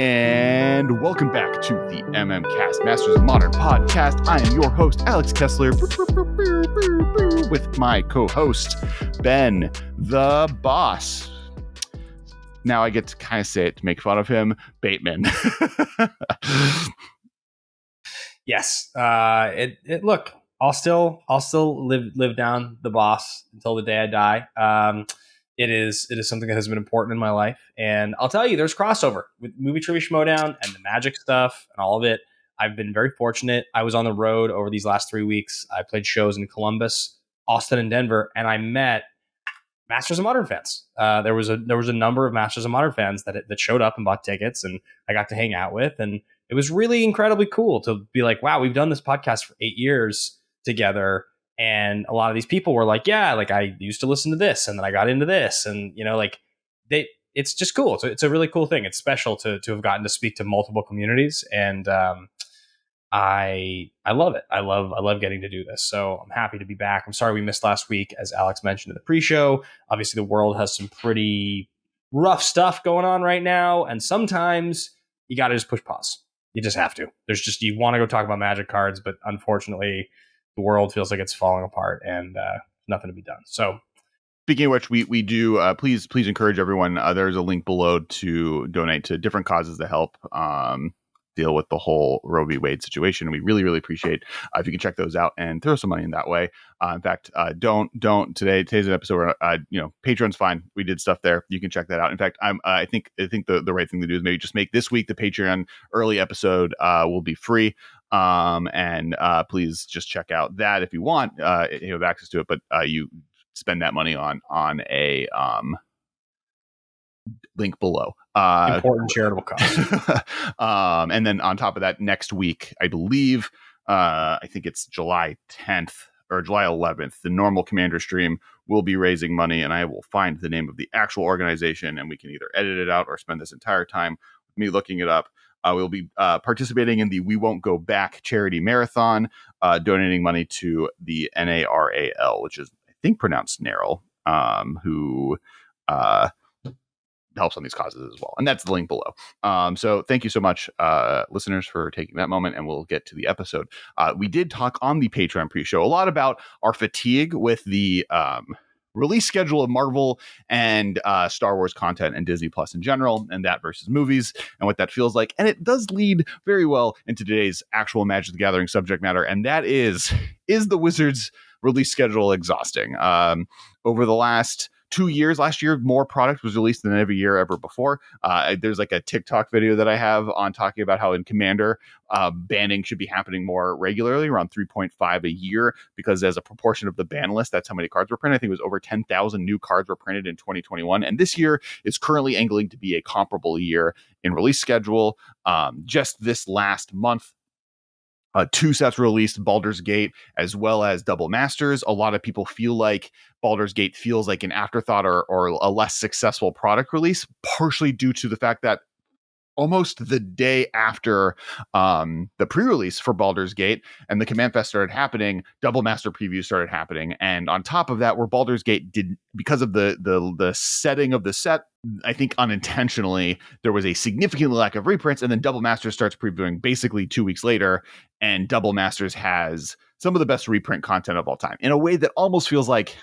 And welcome back to the MMcast Masters of Modern podcast. I am your host, Alex Kessler, with my co-host, Ben the Boss. Now I get to kind of say it to make fun of him, Bateman. Yes. Look, I'll still live down the Boss until the day I die. It is something that has been important in my life, and I'll tell you, there's crossover with Movie Trivia Schmodown and the Magic stuff and all of it. I've been very fortunate. I was on the road over these last 3 weeks. I played shows in Columbus, Austin, and Denver, and I met Masters of Modern fans. There was a number of Masters of Modern fans that showed up and bought tickets, and I got to hang out with, and it was really incredibly cool to be like, wow, we've done this podcast for 8 years together. And a lot of these people were like, yeah, like I used to listen to this and then I got into this. And, you know, like it's just cool. It's a really cool thing. It's special to have gotten to speak to multiple communities. And I love it. I love getting to do this. So I'm happy to be back. I'm sorry we missed last week, as Alex mentioned in the pre-show. Obviously, the world has some pretty rough stuff going on right now. And sometimes you got to just push pause. You just have to. You want to go talk about Magic cards, but unfortunately, the world feels like it's falling apart and nothing to be done. So, speaking of which, we do please encourage everyone. There's a link below to donate to different causes to help deal with the whole Roe v. Wade situation. We really appreciate if you can check those out and throw some money in that way. In fact, don't today's an episode where Patreon's fine. We did stuff there. You can check that out. In fact, I think the right thing to do is maybe just make this week the Patreon early episode will be free. And please just check out that if you want. You have access to it, but you spend that money on a link below. Important charitable cause. And then on top of that, next week, I believe, I think it's July 10th or July 11th, the normal Commander stream will be raising money, and I will find the name of the actual organization, and we can either edit it out or spend this entire time with me looking it up. We'll be participating in the We Won't Go Back charity marathon, donating money to the NARAL, which is, I think, pronounced NARAL, who helps on these causes as well. And that's the link below. So thank you so much, listeners, for taking that moment, and we'll get to the episode. We did talk on the Patreon pre-show a lot about our fatigue with the release schedule of Marvel and Star Wars content and Disney Plus in general, and that versus movies and what that feels like. And it does lead very well into today's actual Magic the Gathering subject matter, and that is the Wizards release schedule exhausting? Over the last 2 years, last year, more product was released than every year ever before. There's like a TikTok video that I have on talking about how in Commander, banning should be happening more regularly, around 3.5 a year, because as a proportion of the ban list, that's how many cards were printed. I think it was over 10,000 new cards were printed in 2021. And this year is currently angling to be a comparable year in release schedule. Just this last month, 2 sets released, Baldur's Gate as well as Double Masters. A lot of people feel like Baldur's Gate feels like an afterthought or a less successful product release, partially due to the fact that almost the day after the pre-release for Baldur's Gate and the Command Fest started happening, Double Master previews started happening. And on top of that, where Baldur's Gate did, because of the setting of the set, I think unintentionally, there was a significant lack of reprints. And then Double Masters starts previewing basically 2 weeks later. And Double Masters has some of the best reprint content of all time in a way that almost feels like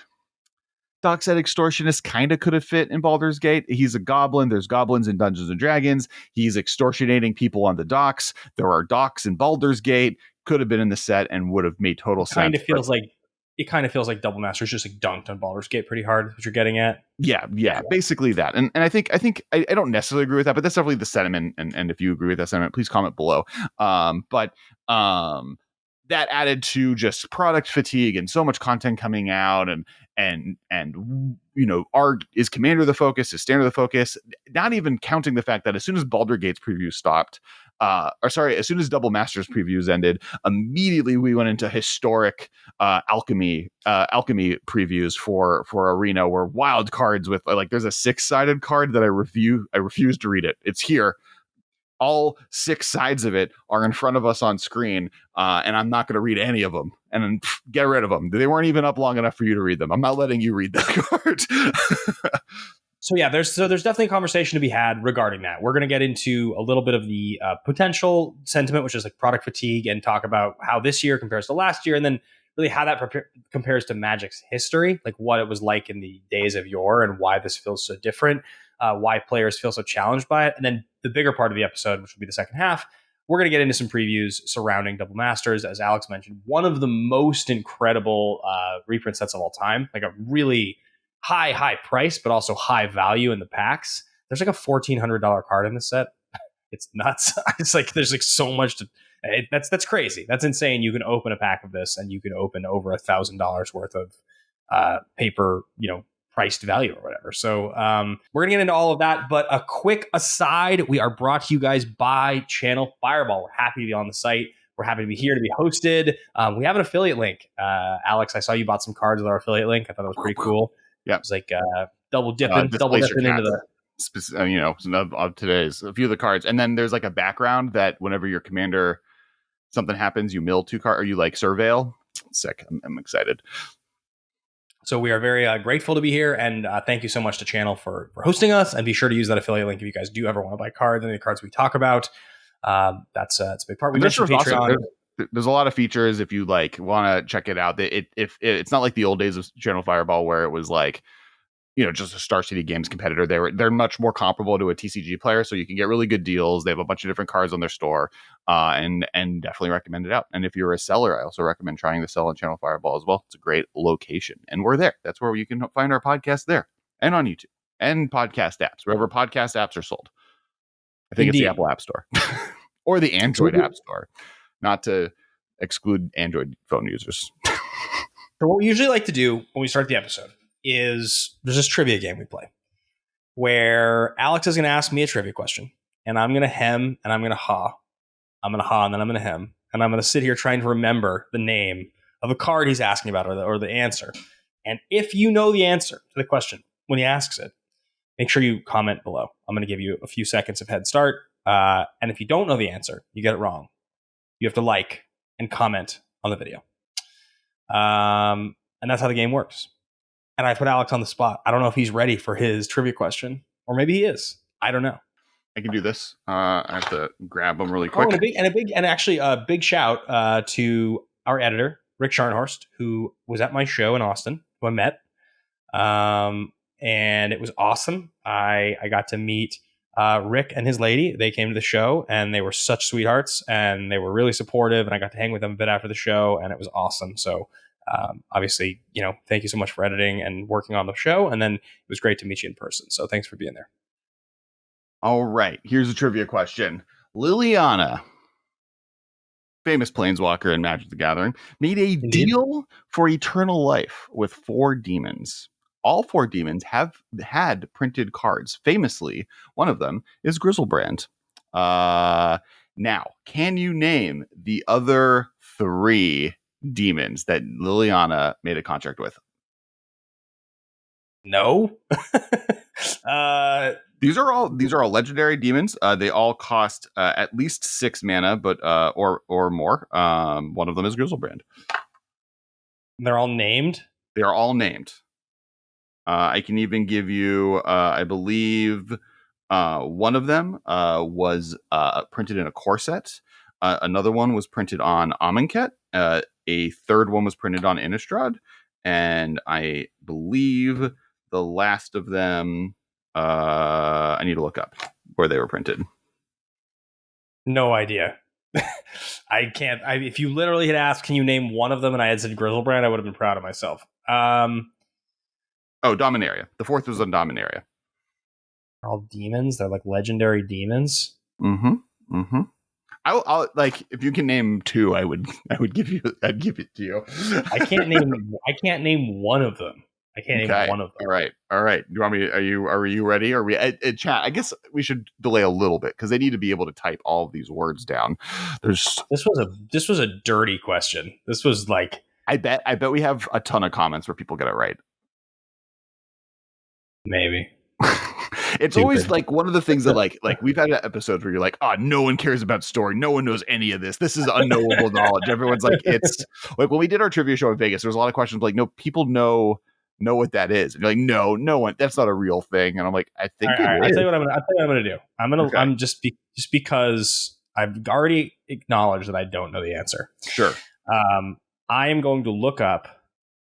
Doc said Extortionist kind of could have fit in Baldur's Gate. He's a goblin. There's goblins in Dungeons and Dragons. He's extortionating people on the docks. There are docks in Baldur's Gate. Could have been in the set and would have made total sense. It kind of feels like Double Masters just like dunked on Baldur's Gate pretty hard, what you're getting at. Yeah, basically that. And I think I don't necessarily agree with that, but that's definitely the sentiment. And if you agree with that sentiment, please comment below. But that added to just product fatigue and so much content coming out and is Commander the focus, is Standard the focus, not even counting the fact that as soon as Baldur's Gate's preview stopped, as soon as Double Masters previews ended, immediately we went into historic alchemy previews for Arena, where wild cards with there's a 6-sided card that I refuse to read it. It's here. All 6 sides of it are in front of us on screen, and I'm not going to read any of them. And then get rid of them. They weren't even up long enough for you to read them. I'm not letting you read that card. there's definitely a conversation to be had regarding that. We're going to get into a little bit of the potential sentiment, which is like product fatigue, and talk about how this year compares to last year, and then really how that compares to Magic's history, like what it was like in the days of yore, and why this feels so different, why players feel so challenged by it, and then the bigger part of the episode, which will be the second half, we're going to get into some previews surrounding Double Masters, as Alex mentioned, one of the most incredible reprint sets of all time, like a really high price, but also high value in the packs. There's like a $1,400 card in this set. It's nuts. It's like there's like so much to. That's crazy. That's insane. You can open a pack of this, and you can open over $1,000 worth of paper, priced value or whatever. So we're gonna get into all of that. But a quick aside: we are brought to you guys by Channel Fireball. We're happy to be on the site. We're happy to be here to be hosted. We have an affiliate link. Alex, I saw you bought some cards with our affiliate link. I thought it was pretty cool. Yeah, it's like double dipping into the of today's a few of the cards, and then there's like a background that whenever your commander something happens, you mill 2 cards, or you like surveil. Sick. I'm excited. So we are very grateful to be here, and thank you so much to Channel for hosting us. And be sure to use that affiliate link if you guys do ever want to buy cards, any of the cards we talk about. That's it's a big part. We mentioned Patreon. There's a lot of features if you like want to check it out. If it's not like the old days of Channel Fireball where it was like, just a Star City Games competitor. They're much more comparable to a TCG player, so you can get really good deals. They have a bunch of different cards on their store, and definitely recommend it out. And if you're a seller, I also recommend trying to sell on Channel Fireball as well. It's a great location, and we're there. That's where you can find our podcast there, and on YouTube, and podcast apps, wherever podcast apps are sold. I think It's the Apple App Store or the Android App Store, not to exclude Android phone users. So what we usually like to do when we start the episode is there's this trivia game we play where Alex is going to ask me a trivia question, and I'm going to hem, and I'm going to ha. I'm going to ha, and then I'm going to hem, and I'm going to sit here trying to remember the name of a card he's asking about, or the answer. And if you know the answer to the question when he asks it, make sure you comment below. I'm going to give you a few seconds of head start. And if you don't know the answer, you get it wrong, you have to like and comment on the video. And that's how the game works. And I put Alex on the spot. I don't know if he's ready for his trivia question, or maybe he is. I don't know. I can do this. I have to grab them really quick. A big shout to our editor, Rick Scharnhorst, who was at my show in Austin, who I met. And it was awesome. I got to meet Rick and his lady. They came to the show, and they were such sweethearts, and they were really supportive, and I got to hang with them a bit after the show, and it was awesome. So obviously, thank you so much for editing and working on the show. And then it was great to meet you in person. So thanks for being there. All right. Here's a trivia question. Liliana, famous planeswalker in Magic the Gathering, made a deal for eternal life with 4 demons. All 4 demons have had printed cards. Famously, one of them is Grizzlebrand. Now, can you name the other 3 demons that Liliana made a contract with? No. These are all legendary demons. They all cost at least 6 mana, but or more. One of them is Grizzlebrand. They're all named? They are all named. I can even give you, I believe, one of them was printed in a core set. Another one was printed on Amonkhet. A third one was printed on Innistrad. And I believe the last of them, I need to look up where they were printed. No idea. I can't. If you literally had asked, can you name one of them, and I had said Grizzlebrand, I would have been proud of myself. Dominaria. The 4th was on Dominaria. All demons? They're like legendary demons? Mm-hmm. I'll like, if you can name 2, I'd give it to you. I can't name one of them. I can't name one of them. All right. Do you want me? Are you ready? Are we at chat? I guess we should delay a little bit because they need to be able to type all of these words down. This was a dirty question. This was like, I bet we have a ton of comments where people get it right. Maybe. It's stupid. Always like one of the things that like we've had episodes where you're like, no one cares about story. No one knows any of this. This is unknowable knowledge. Everyone's like, it's like when we did our trivia show in Vegas, there was a lot of questions like, no, people know know what that is. And you're like, no one, that's not a real thing. And I'm like, I think All right. it is. I'll tell you what I'm gonna do. Okay. I'm just because I've already acknowledged that I don't know the answer. Sure. I am going to look up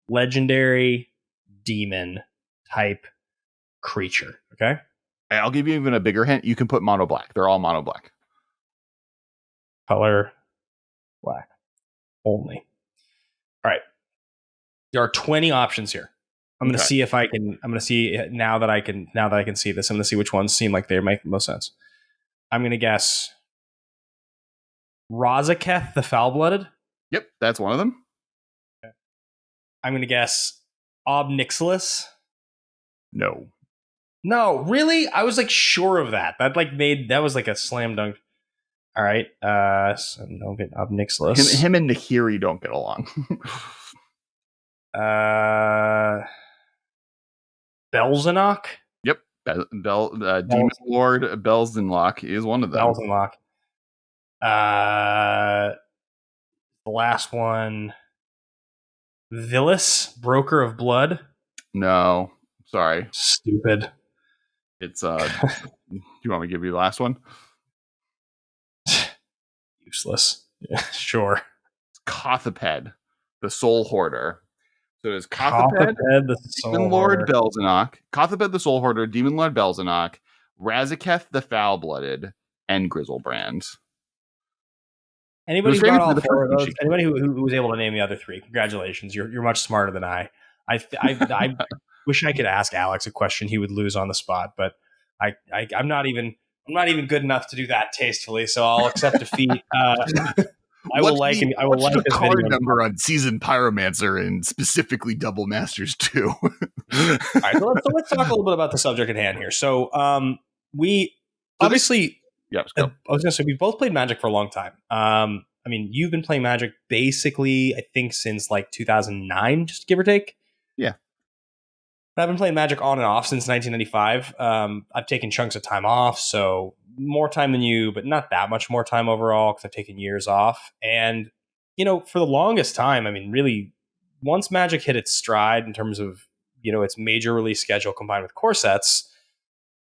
legendary demon type creature. Okay. I'll give you even a bigger hint. You can put mono black. They're all mono black. Color black only. All right. There are 20 options here. I'm going to see if I can. I'm going to see now that I can see this. I'm going to see which ones seem like they make the most sense. I'm going to guess Razaketh the Foul-Blooded. Yep, that's one of them. Okay. I'm going to guess Obnixilis. No, really? I was like sure of that. That was like a slam dunk. All right. So don't get Obnixilis. Him and Nahiri don't get along. Belzenok? Yep. Demon Lord Belzenlock is one of them. Belzenlock. The last one, Villis, Broker of Blood. No, sorry. Stupid. It's do you want me to give you the last one? Useless. Yeah, sure. It's Kothoped, the Soul Hoarder. So it's Kothoped, the Demon Lord Belzenok, Kothoped the Soul Hoarder, Demon Lord Belzenok, Razaketh the Foul-Blooded, and Grizzlebrand. Anybody who got all four of those? Anybody who was able to name the other three? Congratulations, you're much smarter than I. I wish I could ask Alex a question he would lose on the spot, but I'm not even good enough to do that tastefully. So I'll accept defeat. I will like the card number on Seasoned Pyromancer and specifically Double Masters 2. All right, so let's talk a little bit about the subject at hand here. So we obviously. Yeah, I was gonna say we both played Magic for a long time. I mean, you've been playing Magic basically, I think, since like 2009, just give or take. Yeah. I've been playing Magic on and off since 1995. I've taken chunks of time off, so more time than you, but not that much more time overall because I've taken years off. And, for the longest time, I mean, really, once Magic hit its stride in terms of, its major release schedule combined with core sets,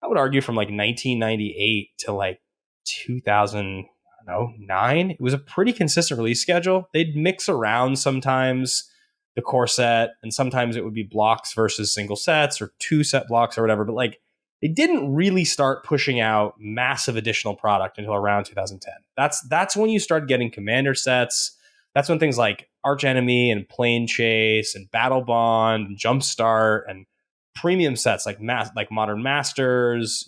I would argue from like 1998 to like 2009, it was a pretty consistent release schedule. They'd mix around sometimes the core set, and sometimes it would be blocks versus single sets or 2 set blocks or whatever. But like they didn't really start pushing out massive additional product until around 2010. That's when you start getting commander sets. That's when things like Arch Enemy and Plane Chase and Battle Bond and Jumpstart and premium sets like Modern Masters,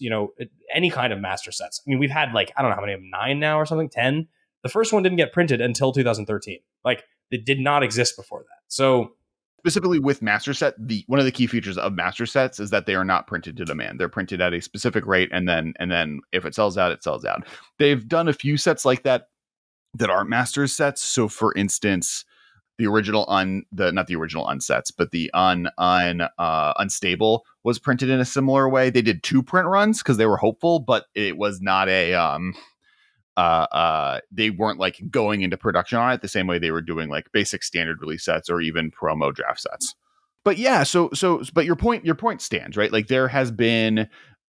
any kind of master sets. I mean, we've had like, I don't know how many of them, 9 now or something, 10. The first one didn't get printed until 2013. Like, it did not exist before that. So specifically with master set, one of the key features of master sets is that they are not printed to demand. They're printed at a specific rate, and then if it sells out, it sells out. They've done a few sets like that aren't master sets. So for instance, the original not the original unsets, but the unstable was printed in a similar way. They did 2 print runs because they were hopeful, but it was not they weren't like going into production on it the same way they were doing like basic standard release sets or even promo draft sets. But yeah, but your point stands, right? Like there has been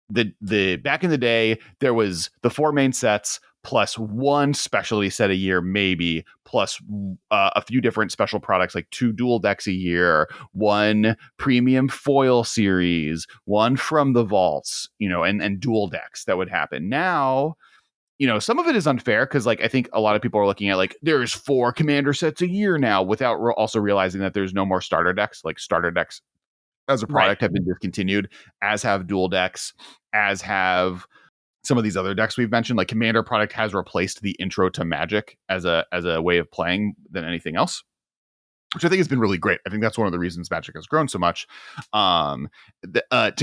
the back in the day, there was the 4 main sets plus 1 specialty set a year, maybe, plus a few different special products like 2 dual decks a year, 1 premium foil series, 1 from the vaults, and dual decks that would happen. Now, some of it is unfair because like I think a lot of people are looking at like there's 4 commander sets a year now without also realizing that there's no more starter decks. Like starter decks as a product have been discontinued, as have dual decks, as have some of these other decks we've mentioned. Like commander product has replaced the intro to Magic as a way of playing than anything else, which I think has been really great. I think that's one of the reasons Magic has grown so much. To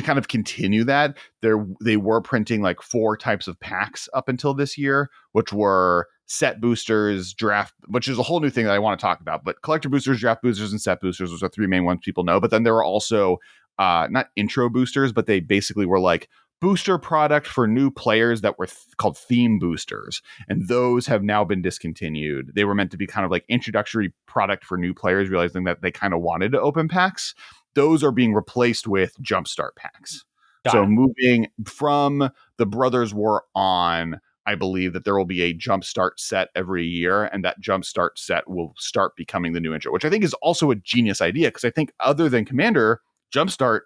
kind of continue that, they were printing like 4 types of packs up until this year, which were set boosters, draft, which is a whole new thing that I want to talk about. But collector boosters, draft boosters, and set boosters was the 3 main ones people know. But then there were also not intro boosters, but they basically were like booster product for new players that were called theme boosters, and those have now been discontinued. They were meant to be kind of like introductory product for new players, realizing that they kind of wanted to open packs. those are being replaced with jumpstart packs. So moving from the Brothers War on, I believe that there will be a jumpstart set every year, and that jumpstart set will start becoming the new intro, which I think is also a genius idea, because I think other than Commander, jumpstart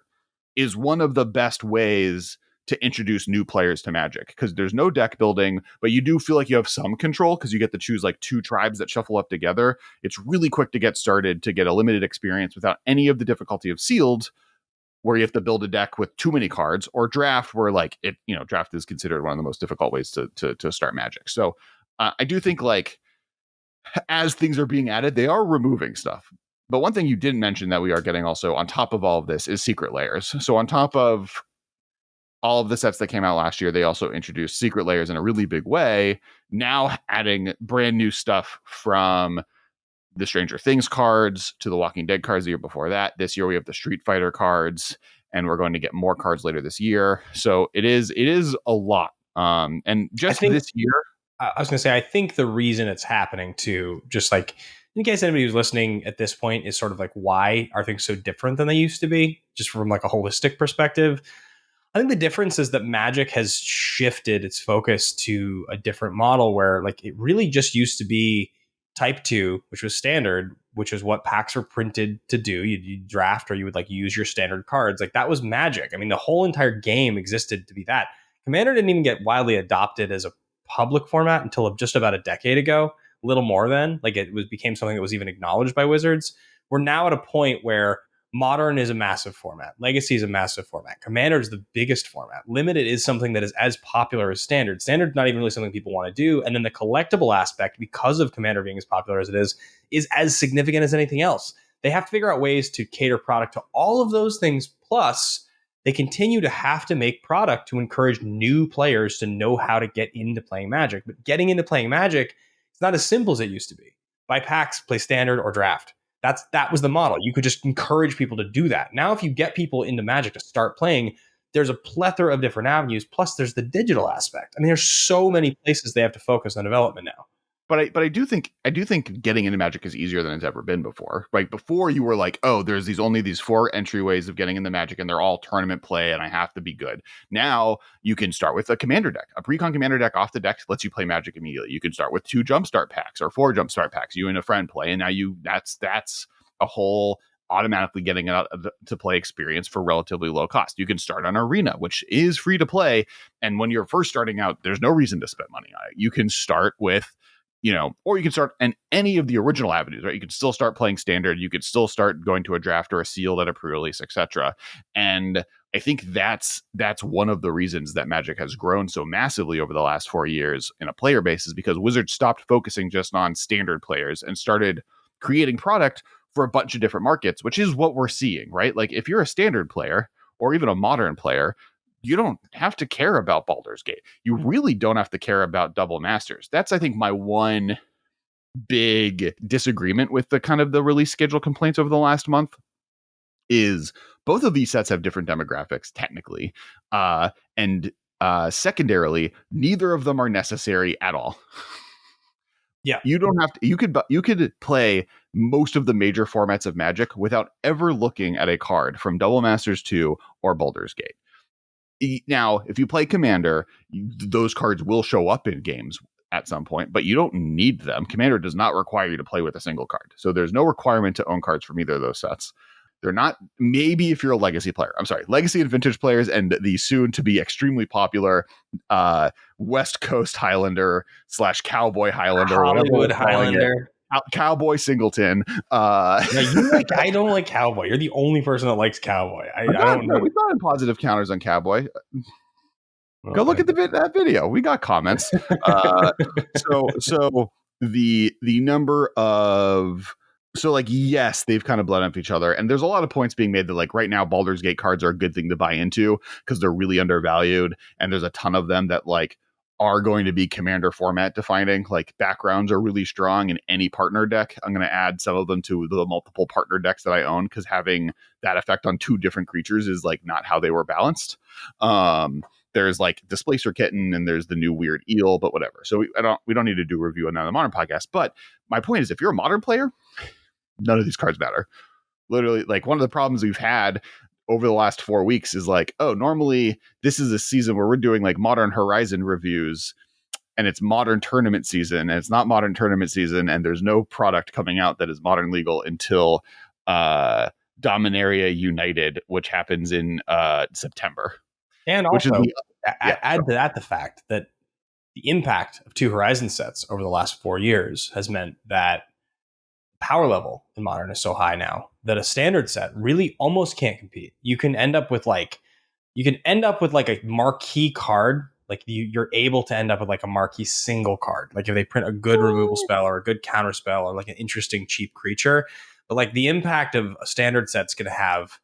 is one of the best ways to introduce new players to Magic, because there's no deck building, but you do feel like you have some control because you get to choose like 2 tribes that shuffle up together. It's really quick to get started, to get a limited experience without any of the difficulty of sealed, where you have to build a deck with too many cards, or draft, where like it, draft is considered one of the most difficult ways to start Magic. So I do think like as things are being added, they are removing stuff. But one thing you didn't mention that we are getting also on top of all of this is secret layers. So on top of all of the sets that came out last year, they also introduced secret layers in a really big way, now adding brand new stuff from the Stranger Things cards to the Walking Dead cards the year before that. This year we have the Street Fighter cards, and we're going to get more cards later this year. So it is a lot. And just this year, I was going to say, I think the reason it's happening too, just like in case anybody who's listening at this point, is sort of like, why are things so different than they used to be, just from like a holistic perspective. I think the difference is that Magic has shifted its focus to a different model, where like it really just used to be Type 2, which was standard, which is what packs were printed to do. You'd draft, or you would like use your standard cards. Like that was Magic. I mean, the whole entire game existed to be that. Commander didn't even get widely adopted as a public format until just about a decade ago, a little more than. Like it became something that was even acknowledged by Wizards. We're now at a point where Modern is a massive format. Legacy is a massive format. Commander is the biggest format. Limited is something that is as popular as Standard. Standard's not even really something people want to do. And then the collectible aspect, because of Commander being as popular as it is as significant as anything else. They have to figure out ways to cater product to all of those things. Plus, they continue to have to make product to encourage new players to know how to get into playing Magic. But getting into playing Magic, it's not as simple as it used to be. Buy packs, play Standard, or draft. That was the model. You could just encourage people to do that. Now, if you get people into Magic to start playing, there's a plethora of different avenues. Plus, there's the digital aspect. I mean, there's so many places they have to focus on development now. But I do think getting into Magic is easier than it's ever been before. Right before, you were like, oh, there's only these 4 entryways of getting into Magic, and they're all tournament play, and I have to be good. Now you can start with a Commander deck. A Precon Commander deck off the deck lets you play Magic immediately. You can start with 2 Jumpstart packs or 4 Jumpstart packs. You and a friend play, and now that's a whole automatically getting out to play experience for relatively low cost. You can start on Arena, which is free to play, and when you're first starting out, there's no reason to spend money on it. You can start with, or you can start in any of the original avenues, right? You could still start playing Standard. You could still start going to a draft or a sealed at a pre-release, etc. And I think that's one of the reasons that Magic has grown so massively over the last 4 years in a player base, is because Wizards stopped focusing just on Standard players and started creating product for a bunch of different markets, which is what we're seeing, right? Like if you're a Standard player or even a Modern player, you don't have to care about Baldur's Gate. You really don't have to care about Double Masters. That's, I think, my one big disagreement with the kind of the release schedule complaints over the last month, is both of these sets have different demographics technically. And secondarily, neither of them are necessary at all. Yeah. You don't have to, you could play most of the major formats of Magic without ever looking at a card from Double Masters 2 or Baldur's Gate. Now, if you play Commander, those cards will show up in games at some point, but you don't need them. Commander does not require you to play with a single card. So there's no requirement to own cards from either of those sets. They're not, maybe if you're a Legacy player. I'm sorry, Legacy and Vintage players, and the soon to be extremely popular West Coast Highlander / Cowboy Highlander, Hollywood Highlander. Cowboy Singleton. No, I don't like Cowboy. You're the only person that likes Cowboy. I don't know. We've gotten positive counters on Cowboy. Go look at that video. We got comments. So the number of, so like, yes, they've kind of bled up each other, and there's a lot of points being made that like right now Baldur's Gate cards are a good thing to buy into because they're really undervalued, and there's a ton of them that like are going to be Commander format defining. Like backgrounds are really strong in any partner deck. I'm going to add some of them to the multiple partner decks that I own, because having that effect on 2 different creatures is like not how they were balanced. There's like Displacer Kitten, and there's the new weird eel, but whatever. So we don't need to do a review on that on the Modern podcast. But my point is, if you're a Modern player, none of these cards matter. literally, like, one of the problems we've had over the last 4 weeks is like, oh, normally this is a season where we're doing like Modern Horizon reviews, and it's modern tournament season, and it's not modern tournament season, and there's no product coming out that is modern legal until Dominaria United, which happens in September. And Which is also, yeah. add to that the fact that the impact of two Horizon sets over the last 4 years has meant that power level in Modern is so high now that a standard set really almost can't compete. You can end up with like a marquee card. Like you're able to end up with like a marquee single card. Like if they print a good removal spell or a good counter spell or like an interesting cheap creature. But like the impact of a standard set's going to have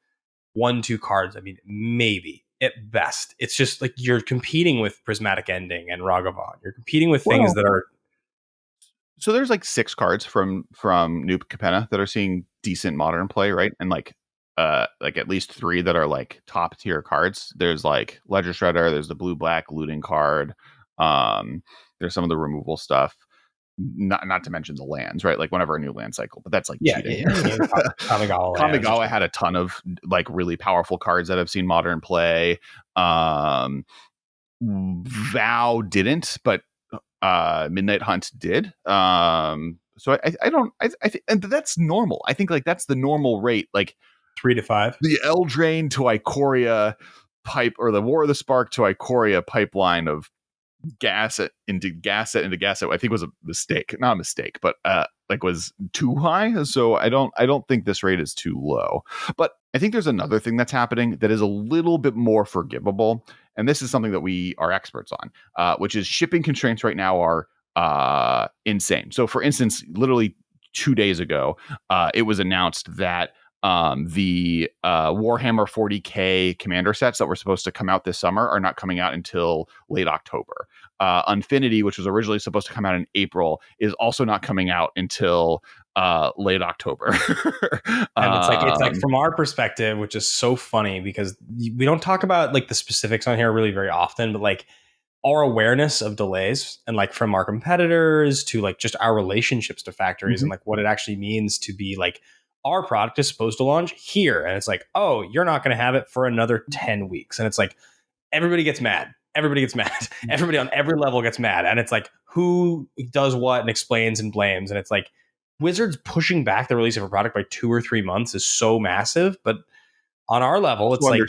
1-2 cards. I mean, maybe at best. It's just like you're competing with Prismatic Ending and Ragavan. You're competing with things that are. So there's like 6 cards from New Capenna that are seeing decent modern play, right? And like at least 3 that are like top tier cards. There's like Ledger Shredder, there's the blue black looting card. There's some of the removal stuff. Not to mention the lands, right? Like whenever a new land cycle, but that's like cheating. Kamigawa had a ton of like really powerful cards that have seen modern play. Vow didn't, but Midnight Hunt did. So I think, and that's normal. I think like that's the normal rate, like 3 to 5. The Eldraine to Ikoria pipe, or the War of the Spark to Ikoria pipeline of Gasset into Gasset I think was a mistake, not a mistake, but like was too high. So I don't think this rate is too low. But I think there's another thing that's happening that is a little bit more forgivable, and this is something that we are experts on, which is shipping constraints right now are insane. So for instance, literally 2 days ago, it was announced that the Warhammer 40K commander sets that were supposed to come out this summer are not coming out until late October. Infinity, which was originally supposed to come out in April, is also not coming out until late October. And it's like from our perspective, which is so funny because we don't talk about like the specifics on here really very often, but like our awareness of delays and like from our competitors to like just our relationships to factories and like what it actually means to be like, our product is supposed to launch here. And it's like, oh, you're not going to have it for another 10 weeks. And it's like, everybody gets mad. Everybody on every level gets mad. And it's like, who does what and explains and blames. And it's like, Wizards pushing back the release of a product by 2 or 3 months is so massive. But on our level, it's like,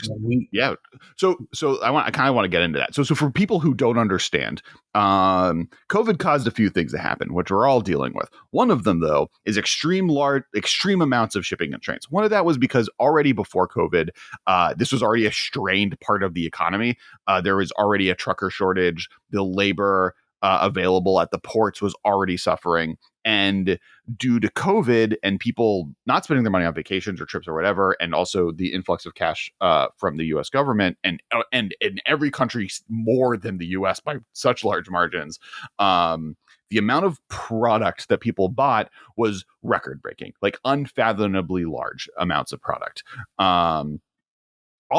yeah. So I kind of want to get into that. So for people who don't understand, COVID caused a few things to happen, which we're all dealing with. One of them, though, is extreme amounts of shipping constraints. One of that was because already before COVID, this was already a strained part of the economy. There was already a trucker shortage. The labor available at the ports was already suffering. And due to COVID and people not spending their money on vacations or trips or whatever, and also the influx of cash from the U.S. government and in every country more than the U.S. by such large margins, the amount of product that people bought was record breaking, like unfathomably large amounts of product. All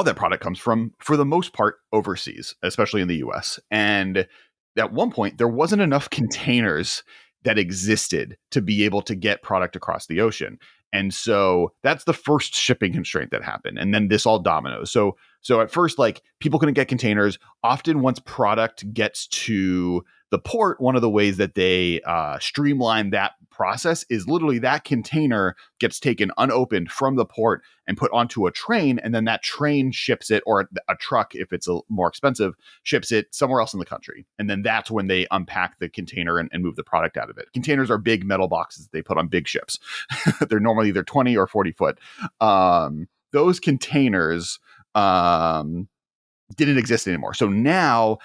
that product comes from, for the most part, overseas, especially in the U.S. And at one point, there wasn't enough containers that existed to be able to get product across the ocean. And so that's the first shipping constraint that happened. And then this all dominoes. So at first, like, people couldn't get containers. Often once product gets to the port, one of the ways that they streamline that process is literally that container gets taken unopened from the port and put onto a train. And then that train ships it, or a truck, if it's more expensive, ships it somewhere else in the country. And then that's when they unpack the container and move the product out of it. Containers are big metal boxes they put on big ships. They're normally either 20 or 40 foot. Those containers didn't exist anymore. So now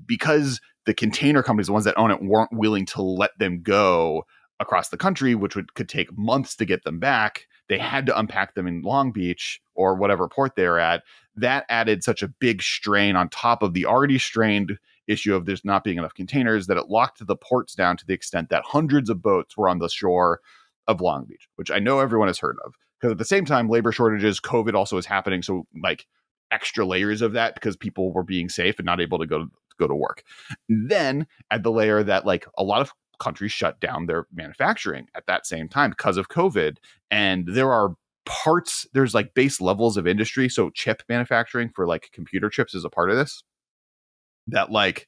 because the container companies, the ones that own it, weren't willing to let them go across the country, which could take months to get them back. They had to unpack them in Long Beach or whatever port they're at. That added such a big strain on top of the already strained issue of there's not being enough containers that it locked the ports down to the extent that hundreds of boats were on the shore of Long Beach, which I know everyone has heard of. Because at the same time, labor shortages, COVID also is happening. So like extra layers of that because people were being safe and not able to go to work. Then add the layer that like a lot of countries shut down their manufacturing at that same time because of COVID. And there are parts, there's like base levels of industry. So chip manufacturing for like computer chips is a part of this, that like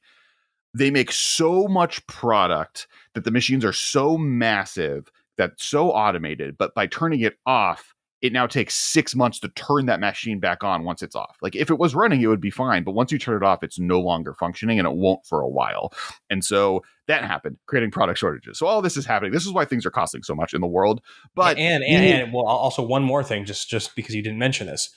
they make so much product that the machines are so massive, that's so automated, but by turning it off, it now takes 6 months to turn that machine back on once it's off. Like if it was running, it would be fine. But once you turn it off, it's no longer functioning, and it won't for a while. And so that happened, creating product shortages. So all this is happening. This is why things are costing so much in the world. But and well, also one more thing, just because you didn't mention this,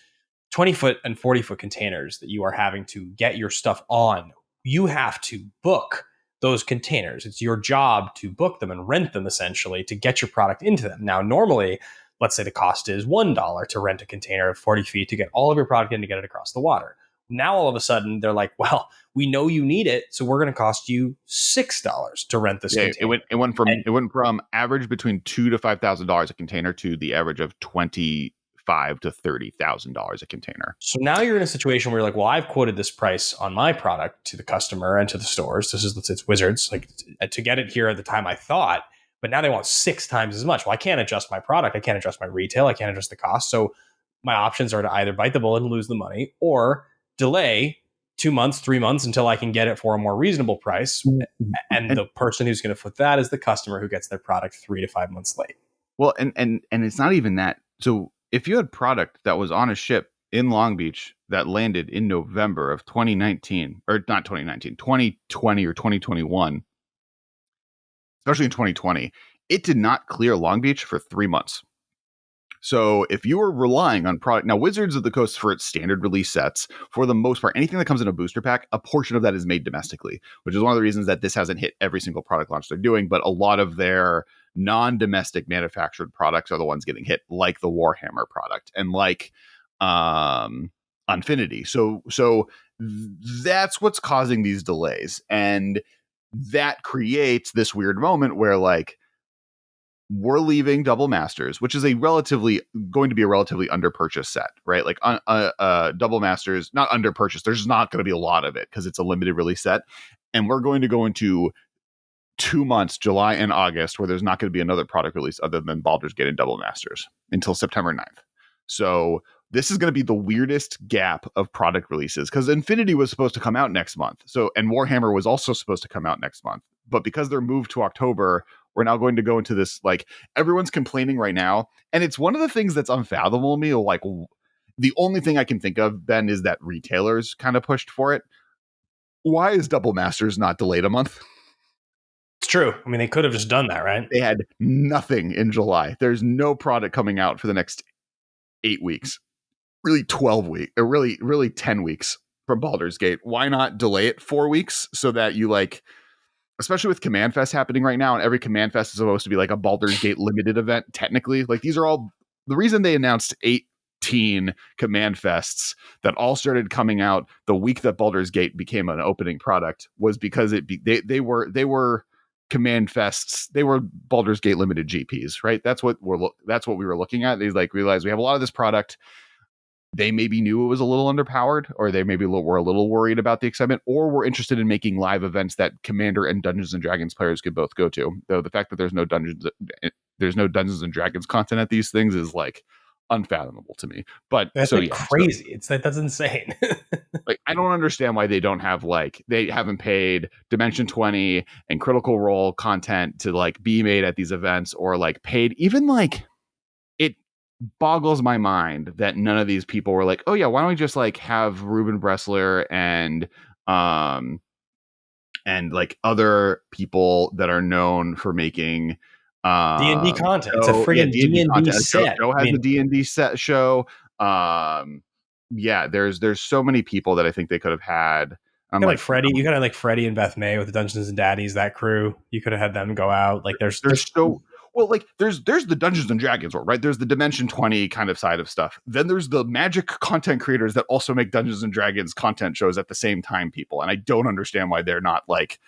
20-foot and 40-foot containers that you are having to get your stuff on, you have to book those containers. It's your job to book them and rent them essentially to get your product into them. Now, normally, let's say the cost is $1 to rent a container of 40 feet to get all of your product in to get it across the water. Now, all of a sudden, they're like, well, we know you need it, so we're going to cost you $6 to rent this container. It went from average between $2,000 to $5,000 a container to the average of $25,000 to $30,000 a container. So now you're in a situation where you're like, well, I've quoted this price on my product to the customer and to the stores. This is, let's say it's Wizards, like to get it here at the time I thought, but now they want 6 times as much. Well, I can't adjust my product. I can't adjust my retail. I can't adjust the cost. So my options are to either bite the bullet and lose the money, or delay 2 months, 3 months until I can get it for a more reasonable price. And the person who's going to foot that is the customer who gets their product 3 to 5 months late. Well, and it's not even that. So if you had product that was on a ship in Long Beach that landed in November of 2019, or not 2019, 2020 or 2021, especially in 2020, it did not clear Long Beach for 3 months. So if you were relying on product, now Wizards of the Coast for its standard release sets, for the most part, anything that comes in a booster pack, a portion of that is made domestically, which is one of the reasons that this hasn't hit every single product launch they're doing, but a lot of their non-domestic manufactured products are the ones getting hit, like the Warhammer product and like Infinity. So that's what's causing these delays. And that creates this weird moment where like, we're leaving Double Masters, which is going to be a relatively under-purchased set, right? Like Double Masters, not under-purchased. There's not going to be a lot of it because it's a limited release set. And we're going to go into 2 months, July and August, where there's not going to be another product release other than Baldur's Gate and Double Masters until September 9th. So this is going to be the weirdest gap of product releases, because Infinity was supposed to come out next month. And Warhammer was also supposed to come out next month. But because they're moved to October, we're now going to go into this, like, everyone's complaining right now. And it's one of the things that's unfathomable to me. Like, the only thing I can think of, Ben, is that retailers kind of pushed for it. Why is Double Masters not delayed a month? It's true. I mean, they could have just done that, right? They had nothing in July. There's no product coming out for the next 8 weeks. Really 12 weeks, or really 10 weeks from Baldur's Gate. Why not delay it 4 weeks so that you, like, especially with Command Fest happening right now, and every Command Fest is supposed to be like a Baldur's Gate limited event, technically. Like, these are all the reason they announced 18 Command Fests that all started coming out the week that Baldur's Gate became an opening product was because they were Command Fests. They were Baldur's Gate limited GPs, right? That's what we were looking at. They like realized we have a lot of this product. They maybe knew it was a little underpowered, or they maybe were a little worried about the excitement, or were interested in making live events that Commander and Dungeons and Dragons players could both go to. Though the fact that there's no Dungeons and Dragons content at these things is like unfathomable to me. But that's so like crazy. That's insane. Like, I don't understand why they don't have, like, they haven't paid Dimension 20 and Critical Role content to like be made at these events, or like paid even, like, it boggles my mind that none of these people were like, oh yeah, why don't we just like have Ruben Bressler and like other people that are known for making D&D content. It's a friggin' D&D set. Joe has a D&D set show. Yeah, there's so many people that I think they could have had. Like Freddie, you could have like Freddie and Beth May with the Dungeons and Daddies, that crew. You could have had them go out. Like there's so well, like there's the Dungeons and Dragons world, right? There's the Dimension 20 kind of side of stuff. Then there's the Magic content creators that also make Dungeons and Dragons content shows at the same time, people. And I don't understand why they're not like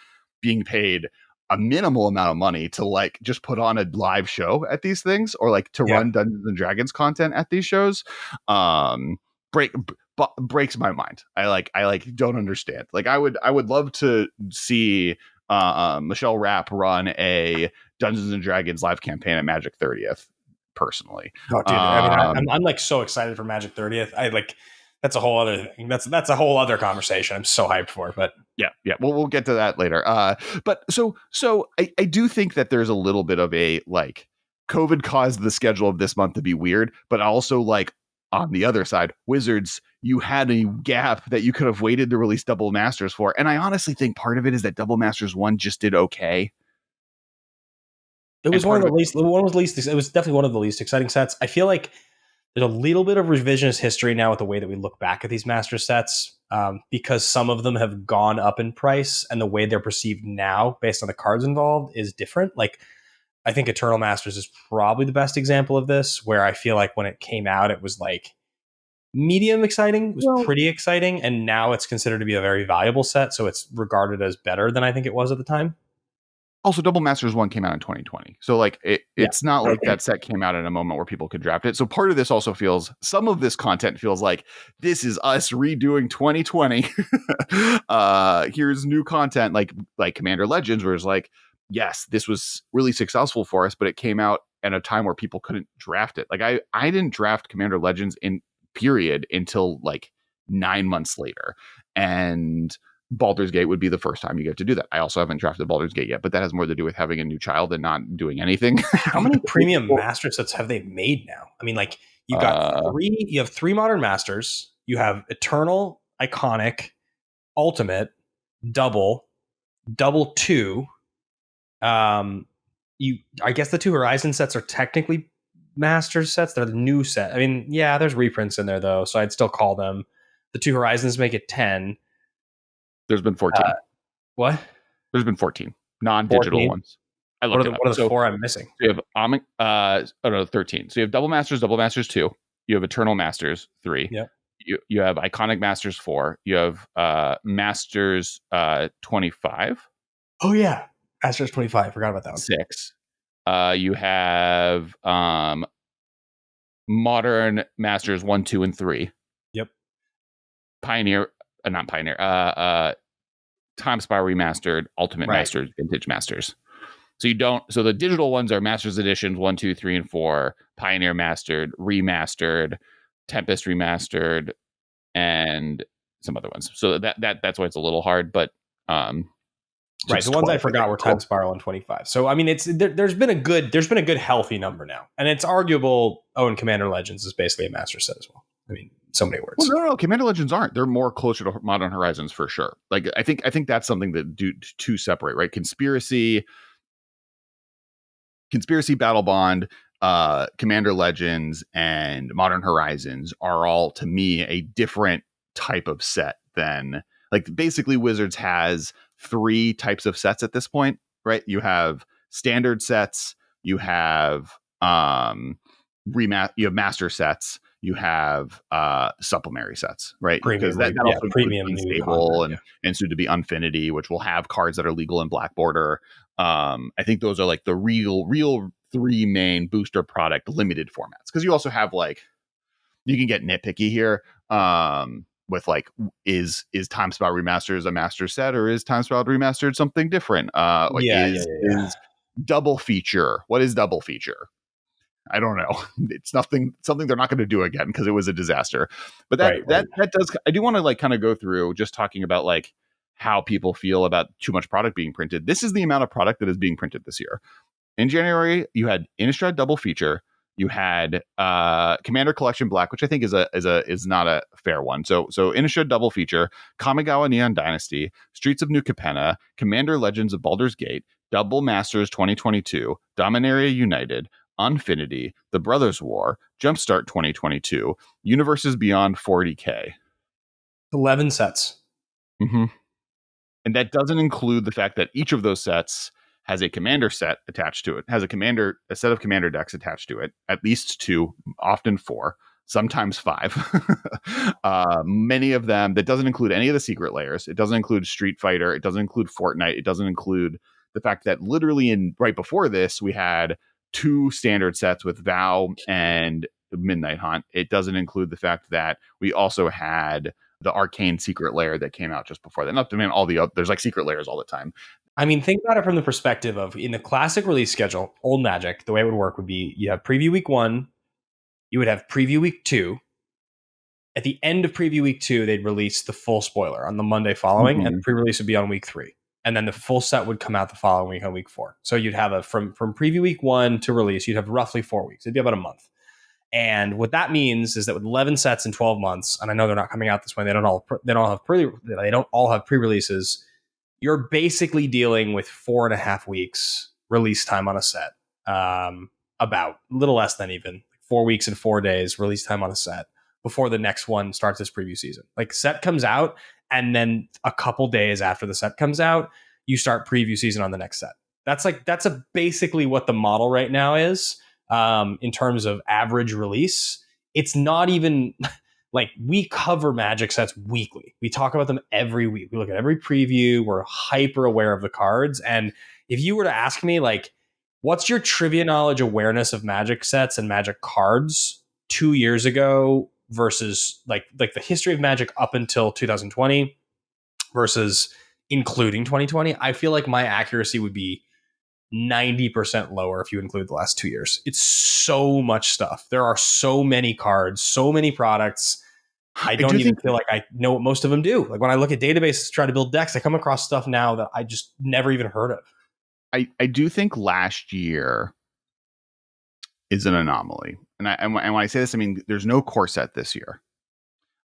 being paid a minimal amount of money to like just put on a live show at these things, or like to run Dungeons and Dragons content at these shows. Breaks my mind. I don't understand. Like I would love to see Michelle Rapp run a Dungeons and Dragons live campaign at Magic 30th. personally. Oh, dude, I mean, I'm like so excited for Magic 30th. I like that's a whole other thing. That's a whole other conversation. I'm so hyped for, but yeah. Well, we'll get to that later. But so I do think that there's a little bit of a like COVID caused the schedule of this month to be weird, but also like on the other side, Wizards, you had a gap that you could have waited to release Double Masters for, and I honestly think part of it is that Double Masters 1 just did okay. It was one of the least. One was least. It was definitely one of the least exciting sets. I feel like there's a little bit of revisionist history now with the way that we look back at these master sets, because some of them have gone up in price, and the way they're perceived now, based on the cards involved, is different. Like, I think Eternal Masters is probably the best example of this, where I feel like when it came out, it was like medium exciting. It was pretty exciting, and now it's considered to be a very valuable set, so it's regarded as better than I think it was at the time. Also, Double Masters 1 came out in 2020. So, like, it's not like that set came out in a moment where people could draft it. So, part of this also feels, some of this content feels like this is us redoing 2020. Here's new content, like Commander Legends, where it's like, yes, this was really successful for us, but it came out at a time where people couldn't draft it. Like, I didn't draft Commander Legends in period until like 9 months later. And Baldur's Gate would be the first time you get to do that. I also haven't drafted Baldur's Gate yet, but that has more to do with having a new child and not doing anything. How many premium master sets have they made now? I mean, like, you've got you have 3 modern masters, you have Eternal, Iconic, Ultimate, Double 2. I guess the 2 Horizon sets are technically master sets. They're the new set. I mean, yeah, there's reprints in there though, so I'd still call them. The 2 Horizons make it 10. There's been 14. What? There's been 14 non-digital 14? ones. I looked it up. What are the 4 I'm missing? So you have 13. So you have Double Masters 2. You have Eternal Masters 3. Yep. You have Iconic Masters 4. You have Masters 25. Oh yeah, Masters 25. Forgot about that one. 6. You have Modern Masters 1, 2, and 3. Yep. Not Pioneer. Time Spiral Remastered, Ultimate Masters, Vintage Masters. So the digital ones are Masters Editions 1, 2, 3, and 4, Pioneer Mastered, Remastered, Tempest Remastered, and some other ones. So that's why it's a little hard, but right. The ones I forgot were Time Spiral and 25. So I mean, there's been a good healthy number now, and it's arguable. Oh, and Commander Legends is basically a master set as well. I mean, so many words. Well, no, Commander Legends aren't. They're more closer to Modern Horizons for sure. Like I think that's something that do to separate, right? Conspiracy, Battle Bond, Commander Legends, and Modern Horizons are all, to me, a different type of set than, like, basically Wizards has 3 types of sets at this point, right? You have standard sets, you have you have master sets, you have supplementary sets, right? Premium, because that also premium Unstable and soon to be Unfinity, which will have cards that are legal in Black Border. I think those are like the real 3 main booster product limited formats, because you also have, like, you can get nitpicky here with, like, is Time Spiral Remastered a master set, or is Time Spiral Remastered something different? Is double feature, what is double feature? I don't know. It's something they're not going to do again because it was a disaster. But that does, I do want to, like, kind of go through just talking about, like, how people feel about too much product being printed. This is the amount of product that is being printed this year. In January, you had Innistrad double feature. You had Commander Collection Black, which I think is not a fair one. So Innistrad double feature, Kamigawa Neon Dynasty, Streets of New Capenna, Commander Legends of Baldur's Gate, Double Masters 2022, Dominaria United, Unfinity, The Brothers War, Jumpstart 2022, Universes Beyond 40K. 11 sets. Mm-hmm. And that doesn't include the fact that each of those sets has a commander set attached to it, has a set of commander decks attached to it, at least 2, often 4, sometimes 5. Many of them, that doesn't include any of the secret layers. It doesn't include Street Fighter. It doesn't include Fortnite. It doesn't include the fact that literally right before this, we had 2 standard sets with Vow and Midnight Hunt. It doesn't include the fact that we also had the Arcane secret layer that came out just before that. Not to mean all the other, there's like secret layers all the time. I mean, think about it from the perspective of in the classic release schedule, old Magic, the way it would work would be you have preview week 1, you would have preview week 2. At the end of preview week 2, they'd release the full spoiler on the Monday following, and the pre-release would be on week 3. And then the full set would come out the following week on week 4. So you'd have from preview week 1 to release, you'd have roughly 4 weeks. It'd be about a month. And what that means is that with 11 sets in 12 months, and I know they're not coming out this way, they don't all have pre-releases. You're basically dealing with 4.5 weeks release time on a set. About a little less than even 4 weeks and 4 days release time on a set before the next one starts this preview season. Like set comes out, and then a couple days after the set comes out, you start preview season on the next set. That's basically what the model right now is. In terms of average release, it's not even like we cover Magic sets weekly. We talk about them every week. We look at every preview. We're hyper aware of the cards. And if you were to ask me, like, what's your trivia knowledge awareness of Magic sets and Magic cards 2 years ago versus like the history of Magic up until 2020 versus including 2020, I feel like my accuracy would be 90% lower if you include the last 2 years. It's so much stuff. There are so many cards, so many products. I don't even feel like I know what most of them do. Like when I look at databases to try to build decks, I come across stuff now that I just never even heard of. I do think last year is an anomaly. And when I say this, I mean, there's no core set this year.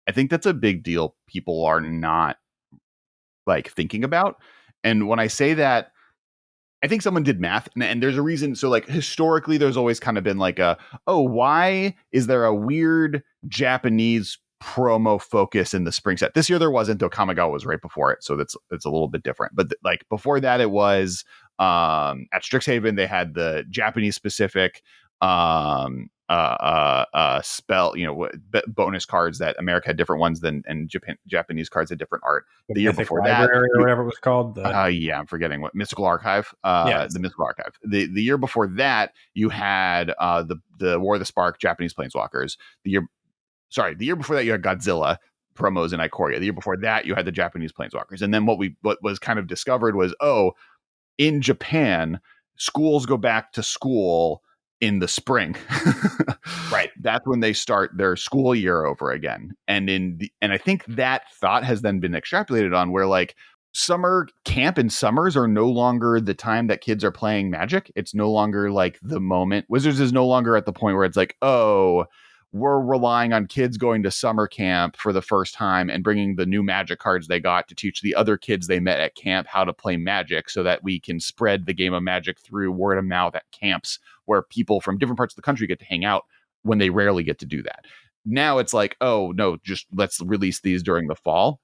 I think that's a big deal people are not like thinking about. And when I say that, I think someone did math and there's a reason. So like historically, there's always kind of been like why is there a weird Japanese promo focus in the spring set? This year there wasn't, though Kamigawa was right before it. So it's a little bit different. But like before that, it was at Strixhaven, they had the Japanese specific spell, bonus cards that America had different ones than, and Japanese cards had different art. The year before that, or whatever it was called. I'm forgetting what Mystical Archive. The Mystical Archive. The year before that, you had the War of the Spark Japanese Planeswalkers. The year before that, you had Godzilla promos in Ikoria. The year before that, you had the Japanese Planeswalkers. And then what was kind of discovered was, in Japan, schools go back to school in the spring. Right. That's when they start their school year over again. And I think that thought has then been extrapolated on where like summer camp and summers are no longer the time that kids are playing Magic. It's no longer like the moment. Wizards is no longer at the point where it's like, we're relying on kids going to summer camp for the first time and bringing the new Magic cards they got to teach the other kids they met at camp how to play Magic so that we can spread the game of Magic through word of mouth at camps where people from different parts of the country get to hang out when they rarely get to do that. Now it's like, no, just let's release these during the fall.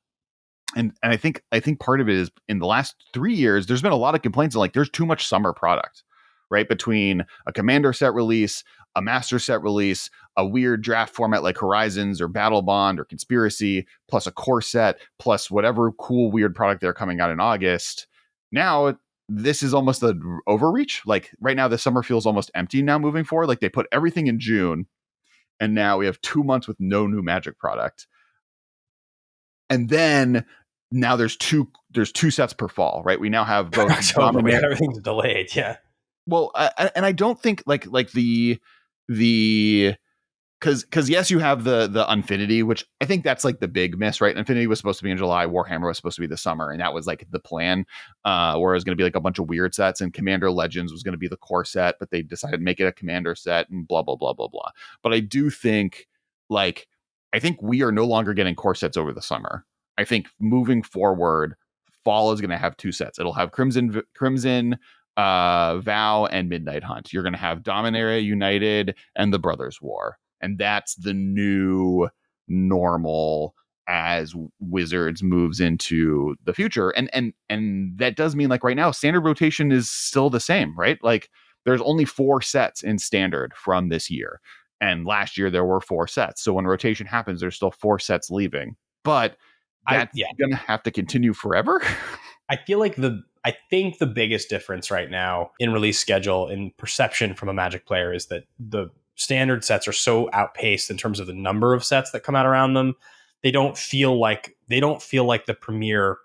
And I think part of it is in the last 3 years, there's been a lot of complaints of like there's too much summer product, right? Between a Commander set release, a Master set release, a weird draft format like Horizons or Battle Bond or Conspiracy, plus a core set, plus whatever cool weird product they're coming out in August. Now this is almost an overreach. Like right now, the summer feels almost empty now moving forward. Like they put everything in June and now we have 2 months with no new Magic product. And then now there's two sets per fall, right? We now have both Dominaria. Everything's delayed. Yeah. Well, and I don't think like the because yes, you have the Infinity, which I think that's like the big miss, right? Infinity was supposed to be in July, Warhammer was supposed to be the summer, and that was like the plan. Where it was going to be like a bunch of weird sets, and Commander Legends was going to be the core set, but they decided to make it a Commander set, and blah blah blah blah blah. But I do think I think we are no longer getting core sets over the summer. I think moving forward, fall is going to have 2 sets. It'll have Crimson, Vow, and Midnight Hunt. You're going to have Dominaria United and the Brothers War. And that's the new normal as Wizards moves into the future. And that does mean like right now, standard rotation is still the same, right? Like there's only 4 sets in standard from this year. And last year there were 4 sets. So when rotation happens, there's still 4 sets leaving. But that's going to have to continue forever. I feel like I think the biggest difference right now in release schedule and perception from a Magic player is that the standard sets are so outpaced in terms of the number of sets that come out around them. They don't feel like the premier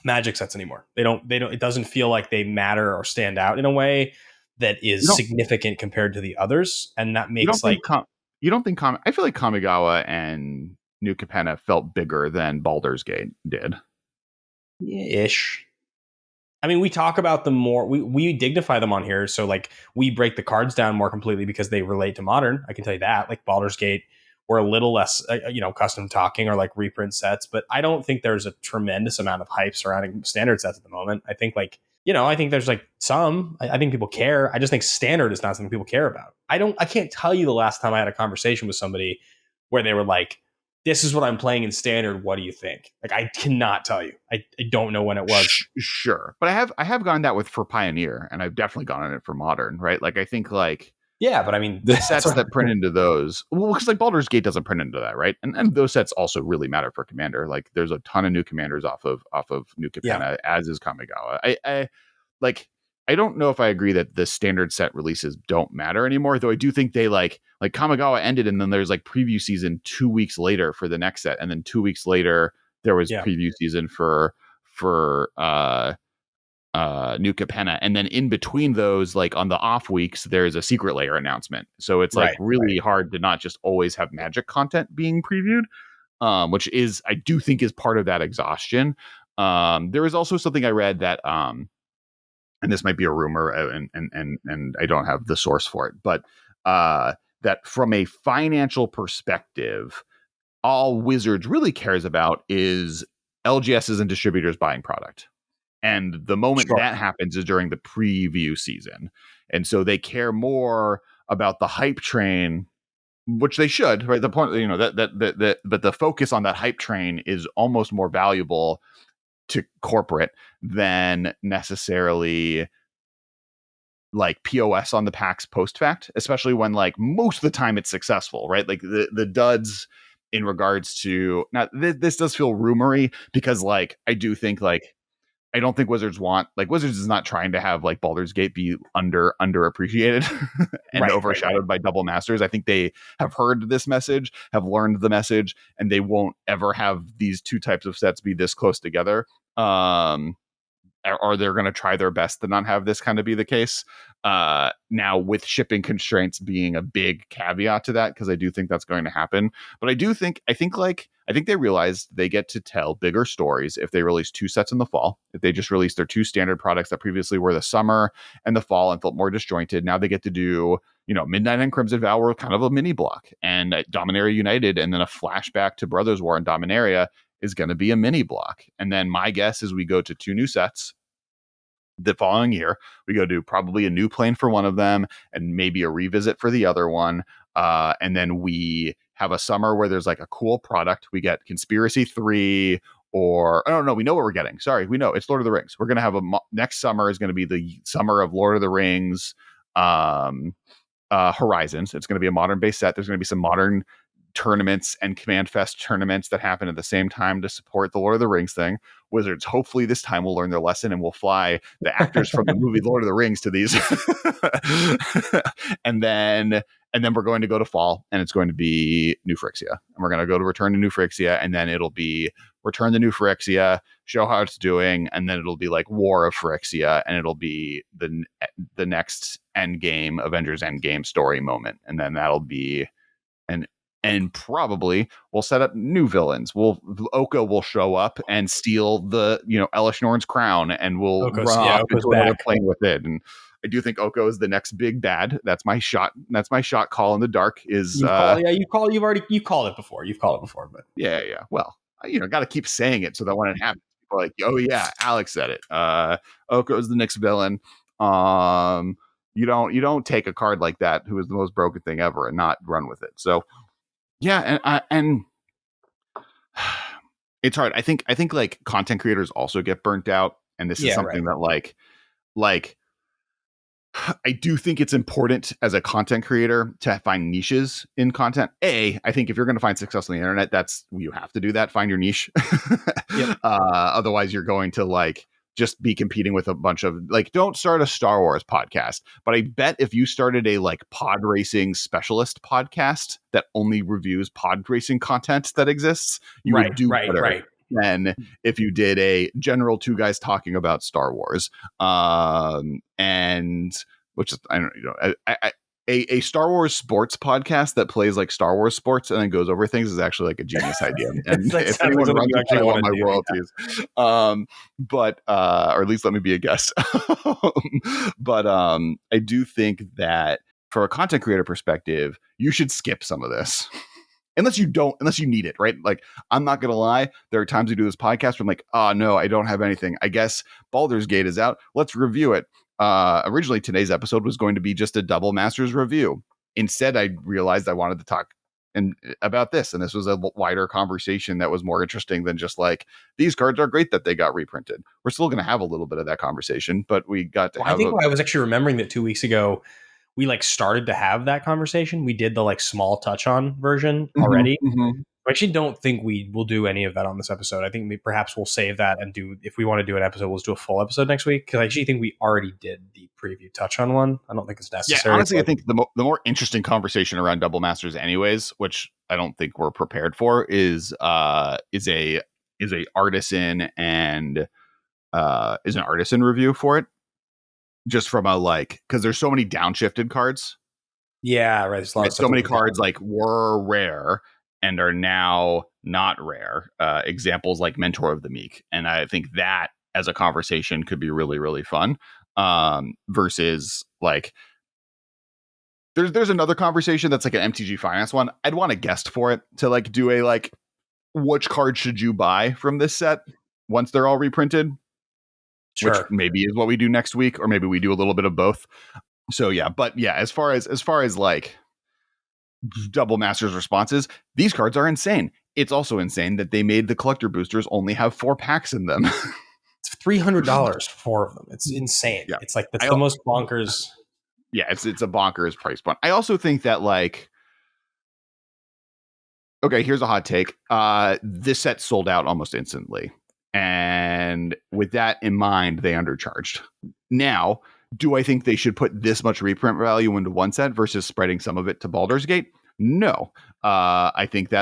Magic sets anymore. They don't. It doesn't feel like they matter or stand out in a way that You is don't significant compared to the others, and that you don't makes think like you don't think I feel like Kamigawa and New Capenna felt bigger than Baldur's Gate did. ish. I mean, we talk about them more. We dignify them on here, so like we break the cards down more completely because they relate to modern. I can tell you that. Like Baldur's Gate, we're a little less, custom talking or like reprint sets. But I don't think there's a tremendous amount of hype surrounding standard sets at the moment. I think I think there's like some. I think people care. I just think standard is not something people care about. I can't tell you the last time I had a conversation with somebody where they were like, this is what I'm playing in standard. What do you think? Like, I cannot tell you. I don't know when it was. Sure, but I have gone that with for Pioneer, and I've definitely gone on it for Modern, right? Like I think like Yeah, but I mean, the sets that print into those, well, because like Baldur's Gate doesn't print into that, right? And those sets also really matter for Commander. Like there's a ton of new commanders off of New Capenna, as is Kamigawa. I don't know if I agree that the standard set releases don't matter anymore, though I do think they like Kamigawa ended, and then there's like preview season 2 weeks later for the next set, and then 2 weeks later there was preview season for New Capenna, and then in between those, like on the off weeks, there's a secret layer announcement. So it's like really hard to not just always have Magic content being previewed, which is I do think is part of that exhaustion. There was also something I read that and this might be a rumor, and I don't have the source for it, but that from a financial perspective, all Wizards really cares about is LGSs and distributors buying product. And the moment that happens is during the preview season. And so they care more about the hype train, which they should, right? The point, but the focus on that hype train is almost more valuable to corporate than necessarily like POS on the packs post fact, especially when like most of the time it's successful, right? Like the duds in regards to now this does feel rumory because like I do think like I don't think Wizards is not trying to have like Baldur's Gate be underappreciated and overshadowed by Double Masters. I think they have heard this message, have learned the message, and they won't ever have these two types of sets be this close together. Or they're going to try their best to not have this kind of be the case. Now with shipping constraints being a big caveat to that, because I do think that's going to happen. But I think they realized they get to tell bigger stories if they release 2 sets in the fall. If they just released their 2 standard products that previously were the summer and the fall and felt more disjointed, now they get to do, Midnight and Crimson Vow were kind of a mini block, and Dominaria United, and then a flashback to Brothers War and Dominaria is going to be a mini block. And then my guess is we go to 2 new sets the following year. We go do probably a new plane for one of them and maybe a revisit for the other one. And then we have a summer where there's like a cool product. We get Conspiracy 3 or I don't know. We know what we're getting. Sorry. We know it's Lord of the Rings. We're going to have next summer is going to be the summer of Lord of the Rings Horizons. It's going to be a modern base set. There's going to be some modern tournaments and Command Fest tournaments that happen at the same time to support the Lord of the Rings thing. Wizards hopefully this time will learn their lesson and will fly the actors from the movie Lord of the Rings to these. and then we're going to go to fall, and it's going to be New Phyrexia, and we're going to go to Return to New Phyrexia, and then it'll be Return to New Phyrexia, show how it's doing, and then it'll be like War of Phyrexia, and it'll be the next Endgame Avengers Endgame story moment, and then that'll be and probably we'll set up new villains. Oko will show up and steal the Elish Norn's crown, and we'll run off into another plane with it. And I do think Oko is the next big bad. That's my shot. That's my shot call in the dark. Is you called it before, but yeah. Well, got to keep saying it so that when it happens, people are like, oh yeah, Alex said it. Oko is the next villain. You don't take a card like that, who is the most broken thing ever, and not run with it. So. Yeah, and it's hard. I think like content creators also get burnt out, and this is something that like I do think it's important as a content creator to find niches in content. I think if you're going to find success on the internet, you have to do that. Find your niche. Otherwise, you're going to like just be competing with a bunch of like, don't start a Star Wars podcast. But I bet if you started a like pod racing specialist podcast that only reviews pod racing content that exists, you would do better than if you did a general two guys talking about Star Wars. And which is, I don't know, a Star Wars sports podcast that plays like Star Wars sports and then goes over things is actually like a genius idea. And if anyone runs it, I want my royalties. But or at least let me be a guest. But I do think that for a content creator perspective, you should skip some of this. Unless you need it, right? Like, I'm not going to lie. There are times we do this podcast where I'm like, oh no, I don't have anything. I guess Baldur's Gate is out. Let's review it. Originally, today's episode was going to be just a Double Masters review. Instead, I realized I wanted to talk about this. And this was a wider conversation that was more interesting than just like, these cards are great that they got reprinted. We're still going to have a little bit of that conversation, but we got to have I think I was actually remembering that 2 weeks ago, we like started to have that conversation. We did the like small touch on version already. I actually don't think we will do any of that on this episode. I think perhaps we'll save that and do, if we want to do an episode, we'll do a full episode next week. Cause I actually think we already did the preview touch on one. I don't think it's necessary. Yeah, honestly, I think the more interesting conversation around Double Masters anyways, which I don't think we're prepared for, is a artisan and is an artisan review for it. Just from a like, because there's so many downshifted cards. Yeah, right. So many cards like were rare and are now not rare. Examples like Mentor of the Meek, and I think that as a conversation could be really, really fun. Versus like, there's another conversation that's like an MTG Finance one. I'd want a guest for it to like do a like, which card should you buy from this set once they're all reprinted? Sure. Which maybe is what we do next week, or maybe we do a little bit of both. So yeah, but yeah, as far as like Double Masters responses, these cards are insane. It's also insane that they made the collector boosters only have 4 packs in them. It's $300 for 4 of them. It's insane. Yeah. It's like that's the most bonkers. Yeah, it's a bonkers price point. I also think that like, okay, here's a hot take. This set sold out almost instantly. And with that in mind, they undercharged. Now, do I think they should put this much reprint value into one set versus spreading some of it to Baldur's Gate? No. I think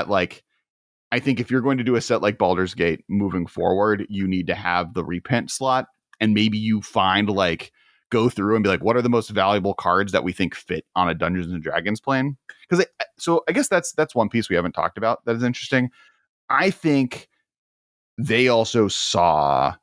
if you're going to do a set like Baldur's Gate moving forward, you need to have the reprint slot, and maybe you find like, go through and be like, what are the most valuable cards that we think fit on a Dungeons and Dragons plane? Because so I guess that's one piece we haven't talked about that is interesting. I think they also saw,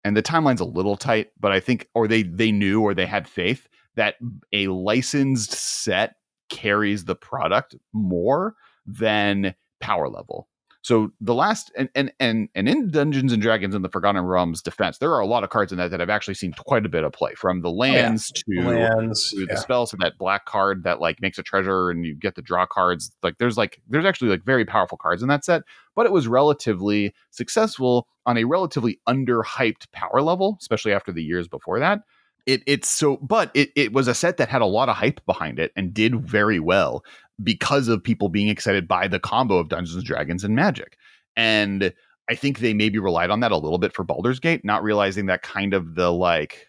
and the timeline's a little tight, but I think, or they knew, or they had faith that a licensed set carries the product more than power level. So the last, and in Dungeons and Dragons and the Forgotten Realms defense, there are a lot of cards in that I've actually seen quite a bit of play, from the lands to the spells, to that black card that like makes a treasure and you get to draw cards. Like there's actually like very powerful cards in that set, but it was relatively successful on a relatively underhyped power level, especially after the years before that. It was a set that had a lot of hype behind it and did very well because of people being excited by the combo of Dungeons and Dragons and Magic. And I think they maybe relied on that a little bit for Baldur's Gate, not realizing that kind of the like,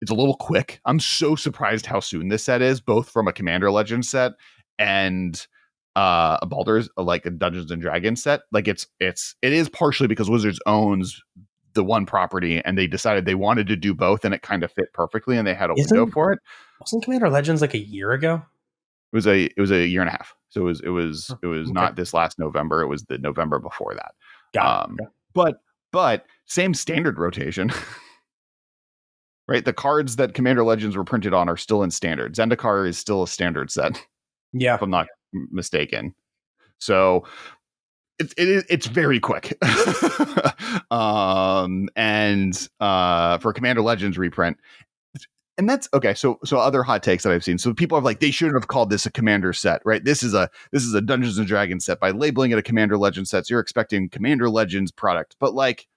it's a little quick. I'm so surprised how soon this set is, both from a Commander Legends set and a Baldur's, like a Dungeons and Dragons set. Like it is partially because Wizards owns the one property and they decided they wanted to do both, and it kind of fit perfectly, and they had a window for it. Wasn't Commander Legends like a year ago? It was a year and a half. So it was okay. Not this last November. It was the November before that. Got it. But same standard rotation. Right? The cards that Commander Legends were printed on are still in standard. Zendikar is still a standard set. Yeah. If I'm not mistaken. So it's very quick. And for Commander Legends reprint, and that's okay. So other hot takes that I've seen. So people are like, they shouldn't have called this a Commander set, right? This is a Dungeons and Dragons set. By labeling it a Commander Legends set, so you're expecting Commander Legends product. But like,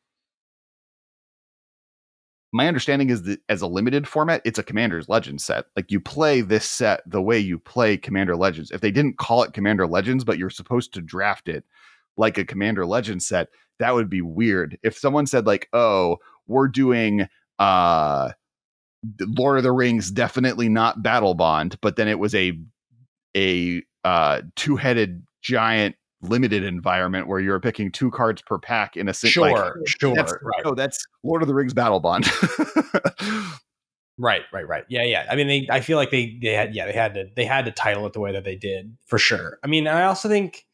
my understanding is that as a limited format, it's a Commander's Legends set. Like, you play this set the way you play Commander Legends. If they didn't call it Commander Legends, but you're supposed to draft it like a Commander Legends set, that would be weird. If someone said like, oh, we're doing Lord of the Rings, definitely not Battle Bond, but then it was a two-headed giant limited environment where you're picking 2 cards per pack in a Sure, right. No, that's Lord of the Rings Battle Bond. Right. Yeah. I mean, I feel like they had to title it the way that they did for sure. I mean, I also think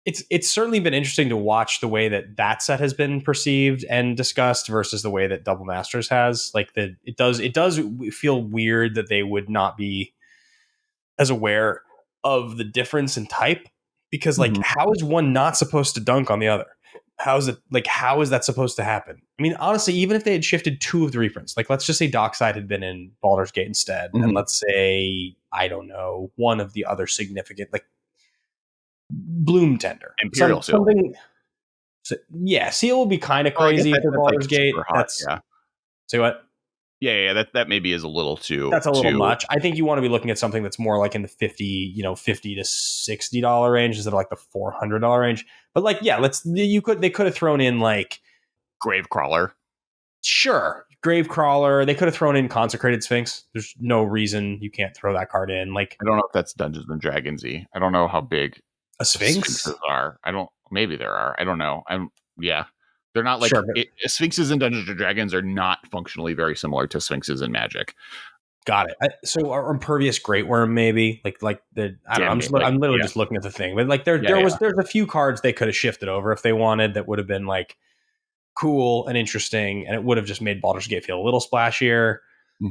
it's certainly been interesting to watch the way that set has been perceived and discussed versus the way that Double Masters has. Like it does feel weird that they would not be as aware of the difference in type, because like how is one not supposed to dunk on the other? How is that supposed to happen? I mean, honestly, even if they had shifted 2 of the reprints, like let's just say Dockside had been in Baldur's Gate instead, and let's say, I don't know, one of the other significant, like Bloom Tender, Imperial Seal. Something. So, yeah, Seal will be kind of crazy for Baldur's Gate. That's yeah. Say what? Yeah, that maybe is a little too. That's a little much. I think you want to be looking at something that's more like in the $50 to $60 range instead of like the $400 range. But like, yeah, they could have thrown in like Gravecrawler. Sure, Gravecrawler. They could have thrown in Consecrated Sphinx. There's no reason you can't throw that card in. Like, I don't know if that's Dungeons and Dragons-y. I don't know how big a Sphinx Sphinxes are. Maybe there are. I don't know. Yeah. They're not like sure, Sphinxes and Dungeons and Dragons are not functionally very similar to Sphinxes in Magic. Got it. So our Impervious Great Worm, maybe like the I don't know. I'm literally just looking at the thing, but like there's a few cards they could have shifted over if they wanted that would have been like cool and interesting, and it would have just made Baldur's Gate feel a little splashier.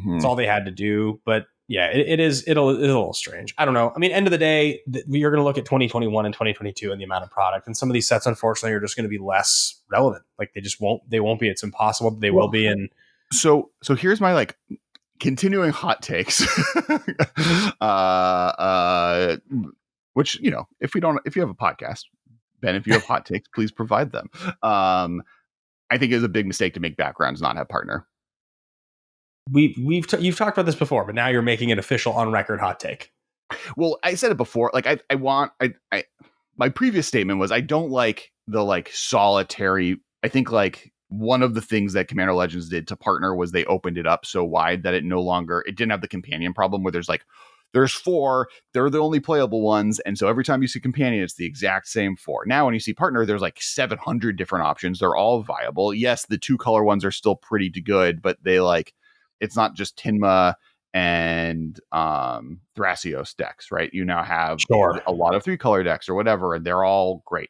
That's all they had to do, but yeah, it's a little strange. I don't know. I mean, end of the day, you're going to look at 2021 and 2022 and the amount of product, and some of these sets, unfortunately, are just going to be less relevant. Like they won't be. It's impossible. They will be. And so here's my like continuing hot takes. Which, you know, if you have a podcast, Ben, if you have hot takes, please provide them. I think it was a big mistake to make backgrounds not have partner. You've talked about this before, but now you're making an official on record hot take. Well, I said it before. Like my previous statement was I don't like the like solitary. I think like one of the things that Commander Legends did to partner was they opened it up so wide that it didn't have the companion problem where there's 4, they're the only playable ones, and so every time you see companion, it's the exact same 4. Now, when you see partner, there's like 700 different options. They're all viable. Yes, the 2 color ones are still pretty good, but they like. It's not just Tinma and Thrasios decks, right? You now have a lot of 3-color decks or whatever, and they're all great.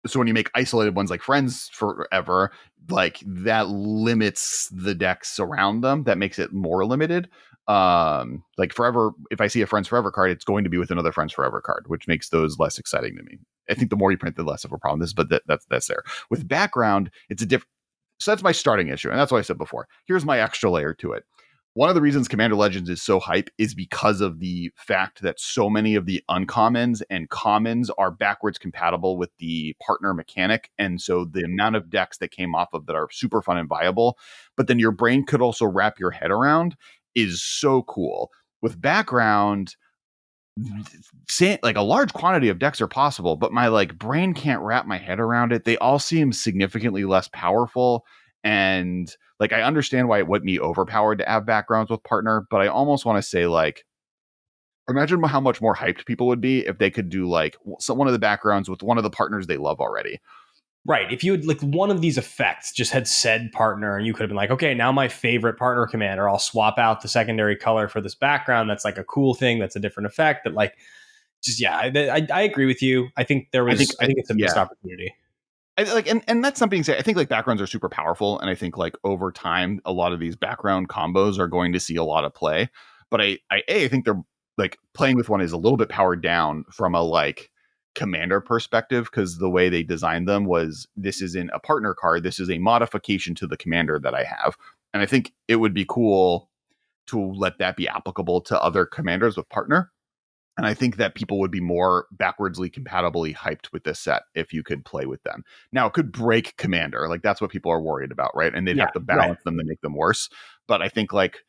So when you make isolated ones like Friends Forever, like that limits the decks around them. That makes it more limited. Like Forever, if I see a Friends Forever card, it's going to be with another Friends Forever card, which makes those less exciting to me. I think the more you print, the less of a problem this is, but that's there. With background, it's a different. So that's my starting issue. And that's what I said before. Here's my extra layer to it. One of the reasons Commander Legends is so hype is because of the fact that so many of the uncommons and commons are backwards compatible with the partner mechanic. And so the amount of decks that came off of that are super fun and viable, but then your brain could also wrap your head around is so cool. With background, like a large quantity of decks are possible, but my like brain can't wrap my head around it. They all seem significantly less powerful, and like I understand why it would be overpowered to have backgrounds with partner, but I almost want to say like imagine how much more hyped people would be if they could do like one of the backgrounds with one of the partners they love already. Right. If you had like one of these effects just had said partner, and you could have been like, okay, now my favorite partner commander, I'll swap out the secondary color for this background. That's like a cool thing. That's a different effect. That like, just I agree with you. I think I think it's a missed opportunity. And that's something to say. I think like backgrounds are super powerful, and I think like over time, a lot of these background combos are going to see a lot of play. But I think they're like playing with one is a little bit powered down from a like commander perspective, because the way they designed them was this isn't a partner card, this is a modification to the commander that I have, and I think it would be cool to let that be applicable to other commanders with partner. And I think that people would be more backwardsly compatibly hyped with this set if you could play with them. Now, it could break commander, like that's what people are worried about, right? And they'd have to balance them to make them worse. But I think like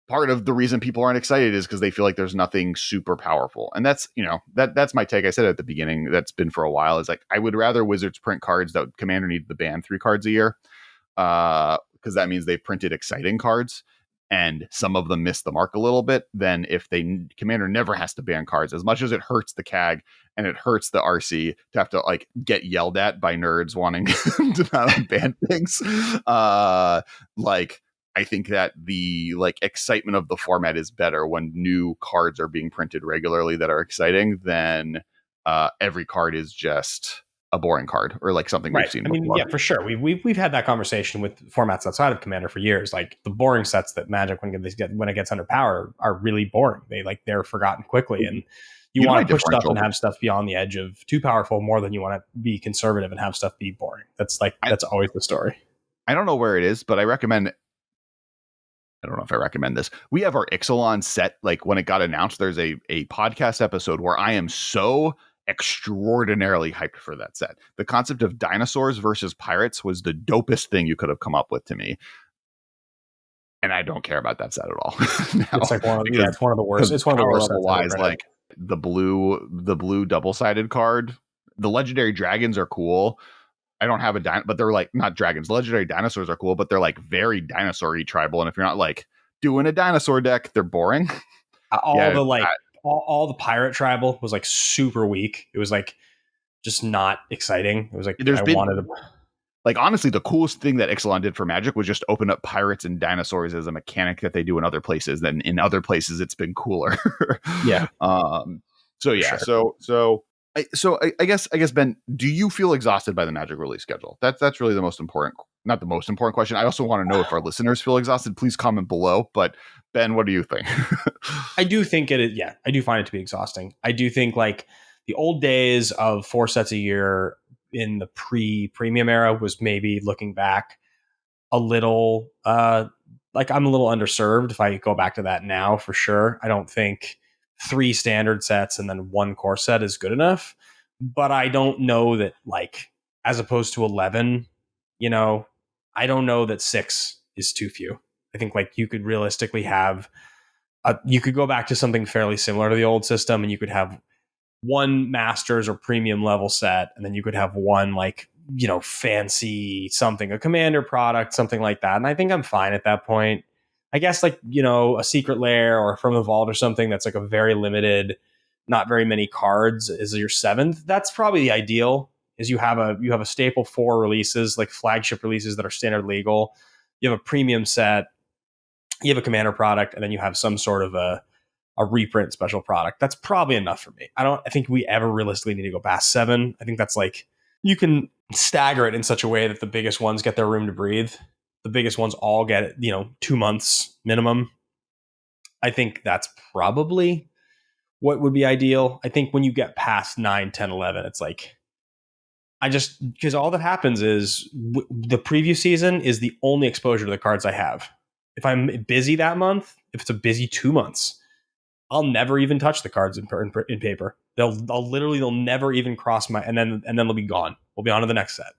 part of the reason people aren't excited is because they feel like there's nothing super powerful. And that's, you know, that's my take. I said at the beginning, that's been for a while, is like, I would rather Wizards print cards that Commander needs to ban 3 cards a year. Because that means they've printed exciting cards and some of them miss the mark a little bit, than if Commander never has to ban cards. As much as it hurts the CAG and it hurts the RC to have to like get yelled at by nerds wanting to not unban things. Like I think that the like excitement of the format is better when new cards are being printed regularly that are exciting than every card is just a boring card or like something we've seen I before. mean, yeah, for sure. We've had that conversation with formats outside of Commander for years. Like the boring sets that Magic when it gets under power are really boring. They're forgotten quickly, and you want to push stuff and have stuff be on the edge of too powerful more than you want to be conservative and have stuff be boring. That's always the story. I don't know where it is, but I don't know if I recommend this. We have our Ixalan set. Like when it got announced, there's a podcast episode where I am so extraordinarily hyped for that set. The concept of dinosaurs versus pirates was the dopest thing you could have come up with to me. And I don't care about that set at all. Now, it's like it's one of the worst. It's one of the worst sets wise, like the blue double-sided card. The legendary dragons are cool. I don't have but they're like not dragons. Legendary dinosaurs are cool, but they're like very dinosaur-y tribal. And if you're not like doing a dinosaur deck, they're boring. All the pirate tribal was like super weak. It was like just not exciting. It was like like honestly, the coolest thing that Ixalan did for Magic was just open up pirates and dinosaurs as a mechanic that they do in other places. Then in other places, it's been cooler. Yeah. So yeah. Sure. So I guess Ben, do you feel exhausted by the Magic release schedule? That's really the most important, not the most important question. I also want to know if our listeners feel exhausted. Please comment below. But Ben, what do you think? I do think it is. Yeah, I do find it to be exhausting. I do think like the old days of 4 sets a year in the pre-premium era was maybe looking back a little like I'm a little underserved if I go back to that now for sure. I don't think 3 standard sets and then 1 core set is good enough, but I don't know that like as opposed to 11, I don't know that 6 is too few. I think like you could realistically have you could go back to something fairly similar to the old system and you could have 1 masters or premium level set, and then you could have 1 like, fancy something, a commander product, something like that. And I think I'm fine at that point. I guess like, a secret lair or from the vault or something that's like a very limited, not very many cards is your 7th. That's probably the ideal is you have a staple 4 releases, like flagship releases that are standard legal. You have a premium set, you have a commander product, and then you have some sort of a reprint special product. That's probably enough for me. I think we ever realistically need to go past 7. I think that's like, you can stagger it in such a way that the biggest ones get their room to breathe. The biggest ones all get, 2 months minimum. I think that's probably what would be ideal. I think when you get past 9, 10, 11, it's like, because all that happens is the preview season is the only exposure to the cards I have. If I'm busy that month, if it's a busy 2 months, I'll never even touch the cards in paper. They'll never even cross my, and then they'll be gone. We'll be on to the next set.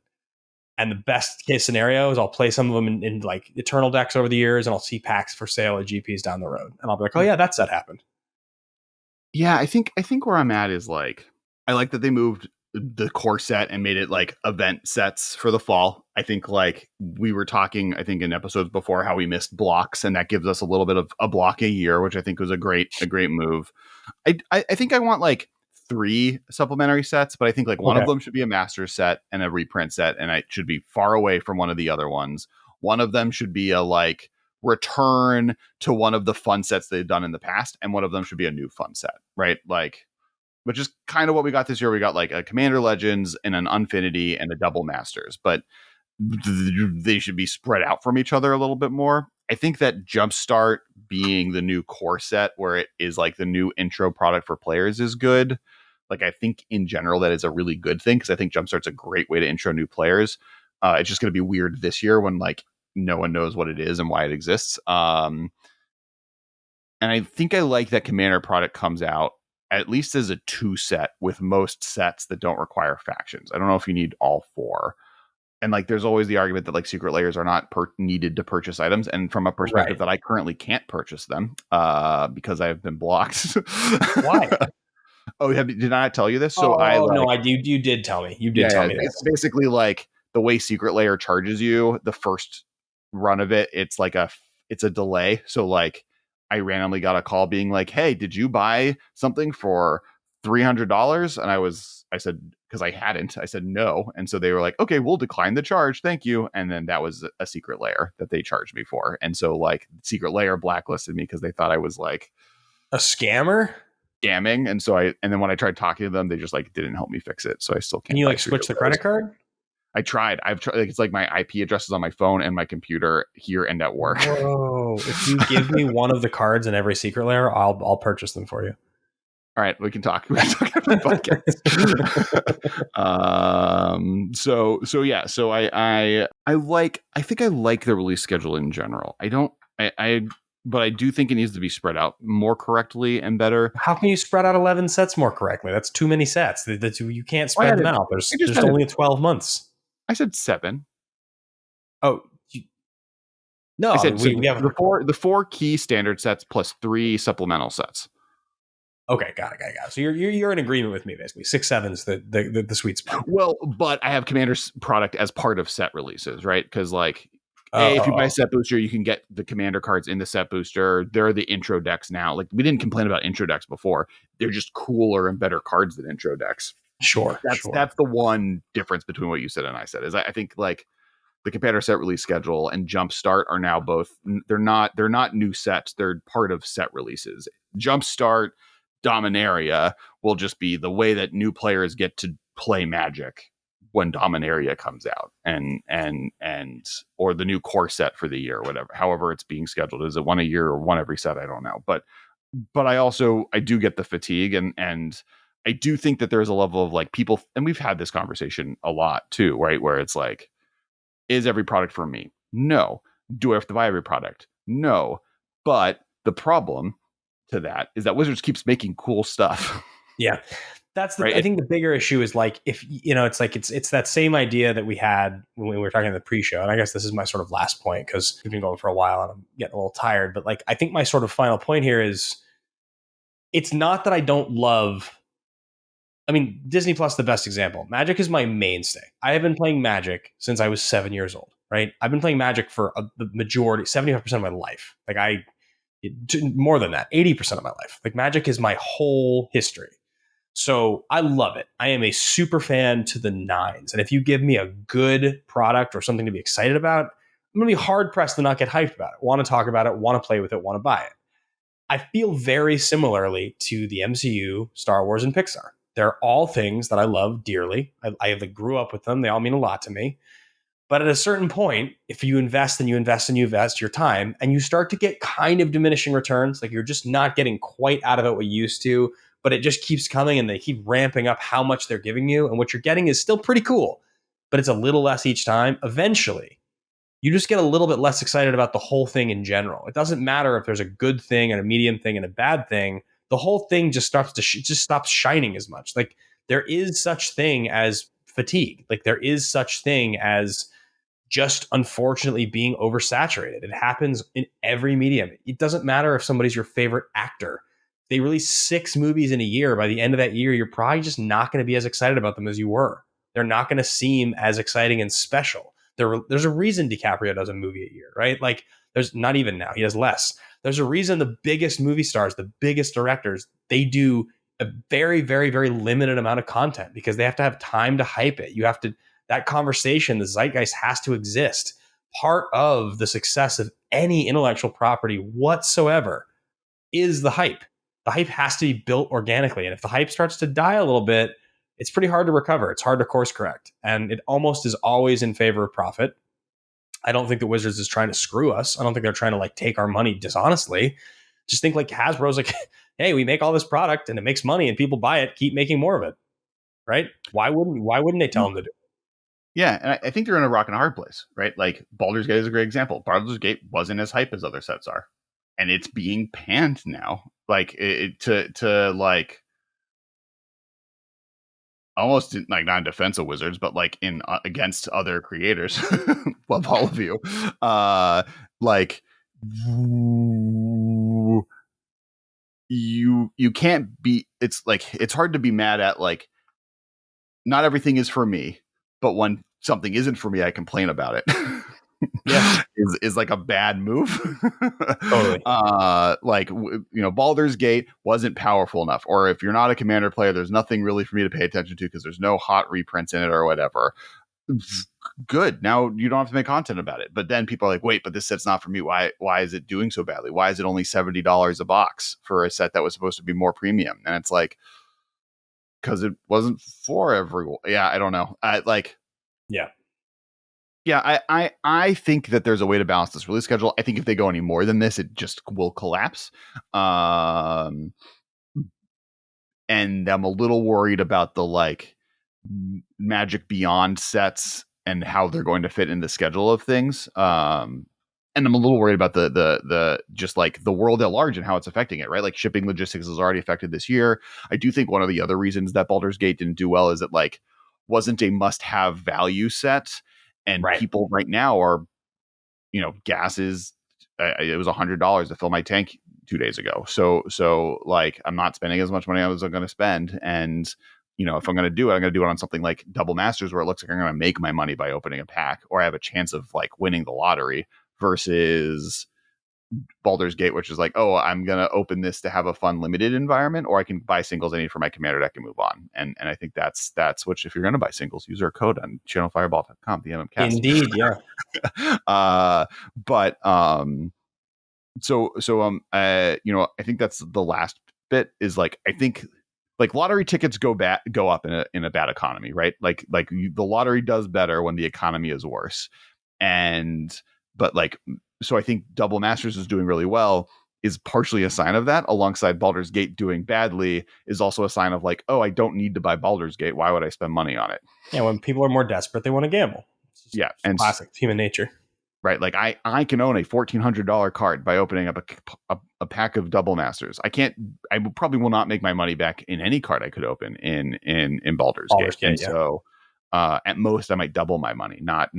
And the best case scenario is I'll play some of them in like Eternal decks over the years, and I'll see packs for sale at GPs down the road, and I'll be like, oh yeah, that set happened. Yeah, I think where I'm at is like, I like that they moved the core set and made it like event sets for the fall. I think like we were talking, I think in episodes before, how we missed blocks, and that gives us a little bit of a block a year, which I think was a great move. I think I want like 3 supplementary sets, but I think like one of them should be a master set and a reprint set, and it should be far away from one of the other ones. One of them should be a like return to one of the fun sets they've done in the past, and one of them should be a new fun set, right? Like, which is kind of what we got this year. We got like a Commander Legends and an Unfinity and a Double Masters, but they should be spread out from each other a little bit more. I think that Jumpstart being the new core set where it is like the new intro product for players is good. Like, I think in general that is a really good thing, because I think Jumpstart's a great way to intro new players. It's just going to be weird this year when like no one knows what it is and why it exists. And I think I like that Commander product comes out at least as a 2 set with most sets that don't require factions. I don't know if you need all 4. And like, there's always the argument that like secret layers are not needed to purchase items. And from a perspective that I currently can't purchase them because I have been blocked. Why? Oh, did I not tell you this? So you did tell me. You did tell me this. It's basically like the way secret layer charges you the first run of it. It's like it's a delay. So like, I randomly got a call being like, hey, did you buy something for $300. And I said, because I said no. And so they were like, okay, we'll decline the charge. Thank you. And then that was a secret layer that they charged me for. And so like secret layer blacklisted me because they thought I was like a scammer scamming. And so and then when I tried talking to them, they just like didn't help me fix it. So I still can't. Can you like switch the credit card? I tried. I've tried. Like, it's like my IP addresses on my phone and my computer here and at work. Whoa! If you give me one of the cards in every secret layer, I'll purchase them for you. All right, we can talk. We can talk after the podcast. So yeah. So I think I like the release schedule in general. But I do think it needs to be spread out more correctly and better. How can you spread out 11 sets more correctly? That's too many sets. You can't spread them out. There's only 12 months. I said 7. Oh, no. I said we have the 4 key standard sets plus 3 supplemental sets. Okay, got it. So you're in agreement with me, basically. 6, 7's the sweet spot. Well, but I have Commander's product as part of set releases, right? Because like, if you buy a set booster, you can get the Commander cards in the set booster. They're the intro decks now. Like, we didn't complain about intro decks before. They're just cooler and better cards than intro decks. Sure. That's the one difference between what you said and I said. Is I think like the Commander set release schedule and Jumpstart are now both. They're not new sets. They're part of set releases. Jumpstart, Dominaria will just be the way that new players get to play Magic when Dominaria comes out, and or the new core set for the year, whatever. However, it's being scheduled. Is it one a year or one every set? I don't know. But I do get the fatigue, and I do think that there's a level of like people, and we've had this conversation a lot too, right? Where it's like, is every product for me? No. Do I have to buy every product? No. But the problem to that is that Wizards keeps making cool stuff. Yeah. That's right? I think the bigger issue is like, if it's like it's that same idea that we had when we were talking in the pre-show. And I guess this is my sort of last point because we've been going for a while and I'm getting a little tired. But like, I think my sort of final point here is, it's not that I don't love. I mean, Disney Plus, the best example. Magic is my mainstay. I have been playing Magic since I was 7 years old. Right? I've been playing Magic for the majority, 75% of my life. Like more than that, 80% of my life. Like Magic is my whole history. So I love it. I am a super fan to the nines. And if you give me a good product or something to be excited about, I'm going to be hard pressed to not get hyped about it, want to talk about it, want to play with it, want to buy it. I feel very similarly to the MCU, Star Wars, and Pixar. They're all things that I love dearly. I grew up with them. They all mean a lot to me. But at a certain point, if you invest and you invest and you invest your time and you start to get kind of diminishing returns, like you're just not getting quite out of it what you used to, but it just keeps coming and they keep ramping up how much they're giving you. And what you're getting is still pretty cool, but it's a little less each time. Eventually, you just get a little bit less excited about the whole thing in general. It doesn't matter if there's a good thing and a medium thing and a bad thing. The whole thing just starts to just stops shining as much. Like there is such thing as fatigue. Like there is such thing as just unfortunately being oversaturated. It happens in every medium. It doesn't matter if somebody's your favorite actor. They release 6 movies in a year. By the end of that year, you're probably just not going to be as excited about them as you were. They're not going to seem as exciting and special. There's a reason DiCaprio does a movie a year, right? Like there's not even now. He does less. There's a reason the biggest movie stars, the biggest directors, they do a very, very, very limited amount of content because they have to have time to hype it. You have to, that conversation, the zeitgeist has to exist. Part of the success of any intellectual property whatsoever is the hype. The hype has to be built organically. And if the hype starts to die a little bit, it's pretty hard to recover. It's hard to course correct. And it almost is always in favor of profit. I don't think the Wizards is trying to screw us. I don't think they're trying to like take our money dishonestly. Just think like Hasbro's like, hey, we make all this product and it makes money and people buy it. Keep making more of it. Right? Why wouldn't they tell them to do it? Yeah, and I think they're in a rock and a hard place, right? Like Baldur's Gate is a great example. Baldur's Gate wasn't as hype as other sets are. And it's being panned now. Like to like almost like not in defense of Wizards, but like in against other creators. Love all of you. Like you can't be. It's like it's hard to be mad at like not everything is for me, but when something isn't for me, I complain about it. is like a bad move. Totally. Baldur's Gate wasn't powerful enough, or if you're not a Commander player, there's nothing really for me to pay attention to because there's no hot reprints in it or whatever. Good. Now you don't have to make content about it. But then people are like, wait, but this set's not for me. Why is it doing so badly? Why is it only $70 a box for a set that was supposed to be more premium? And it's like, because it wasn't for everyone. Yeah, I don't know. I think that there's a way to balance this release schedule. I think if they go any more than this, it just will collapse. And I'm a little worried about the Magic Beyond sets and how they're going to fit in the schedule of things. And I'm a little worried about the just like the world at large and how it's affecting it, right? Like shipping logistics is already affected this year. I do think one of the other reasons that Baldur's Gate didn't do well is it wasn't a must-have value set, and people right now are, gas is it was $100 to fill my tank 2 days ago. So I'm not spending as much money as I was going to spend, and if I'm going to do it, I'm going to do it on something like Double Masters, where it looks like I'm going to make my money by opening a pack, or I have a chance of winning the lottery, versus Baldur's Gate, which is I'm going to open this to have a fun limited environment, or I can buy singles I need for my Commander deck and move on. And I think that's which, if you're going to buy singles, use our code on channelfireball.com, the MMcast. Indeed, yeah. I think that's the last bit is I think lottery tickets go up in a bad economy, right? The lottery does better when the economy is worse. So I think Double Masters is doing really well is partially a sign of that, alongside Baldur's Gate doing badly is also a sign of I don't need to buy Baldur's Gate. Why would I spend money on it? Yeah, when people are more desperate, they want to gamble. Yeah, and classic human nature. Right, I can own a $1,400 card by opening up a pack of Double Masters. I probably will not make my money back in any card I could open in Baldur's Gate. And so at most I might double my money, not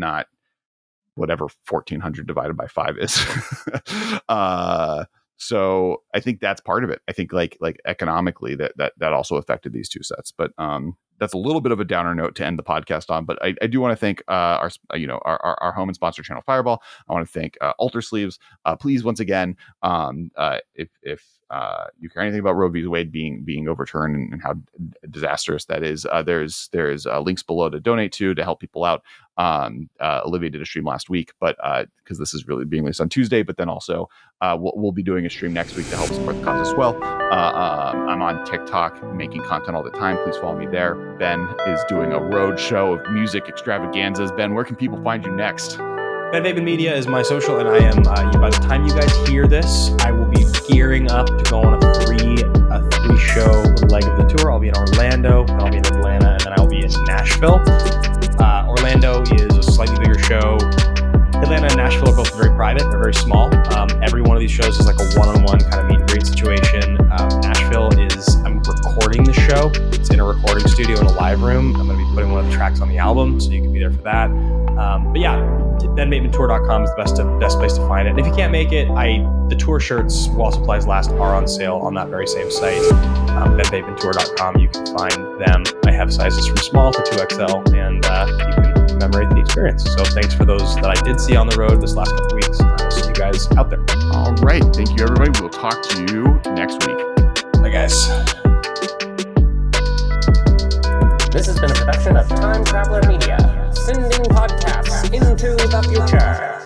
whatever 1,400 divided by 5 is. So I think that's part of it. I think economically that also affected these two sets, but that's a little bit of a downer note to end the podcast on. But I do want to thank our home and sponsor, Channel Fireball. I want to thank Alter Sleeves. Please, once again, if you care anything about Roe v. Wade being overturned and how disastrous that is, there's links below to donate to help people out. Olivia did a stream last week, but because this is really being released on Tuesday, but then also we'll be doing a stream next week to help support the cause as well. I'm on TikTok making content all the time. Please follow me there. Ben is doing a road show of music extravaganzas. Ben, where can people find you next? Ben Bateman Media is my social, and I am, by the time you guys hear this, I will be gearing up to go on a three-show leg of the tour. I'll be in Orlando, then I'll be in Atlanta, and then I'll be in Nashville. Orlando is a slightly bigger show. Atlanta and Nashville are both very private. They're very small. Every one of these shows is like a one-on-one kind of meet and greet situation. Nashville is, I'm recording the show. It's in a recording studio in a live room. I'm going to be putting one of the tracks on the album, so you can be there for that. But yeah, benbatemantour.com is the best place to find it. And if you can't make it, the tour shirts, while supplies last, are on sale on that very same site, benbatemantour.com. You can find them. I have sizes from small to 2XL, and you can commemorate the experience. So thanks for those that I did see on the road this last couple of weeks. I'll see you guys out there. All right. Thank you, everybody. We'll talk to you next week. Bye, guys. This has been a production of Time Traveler Media, sending podcasts into the future.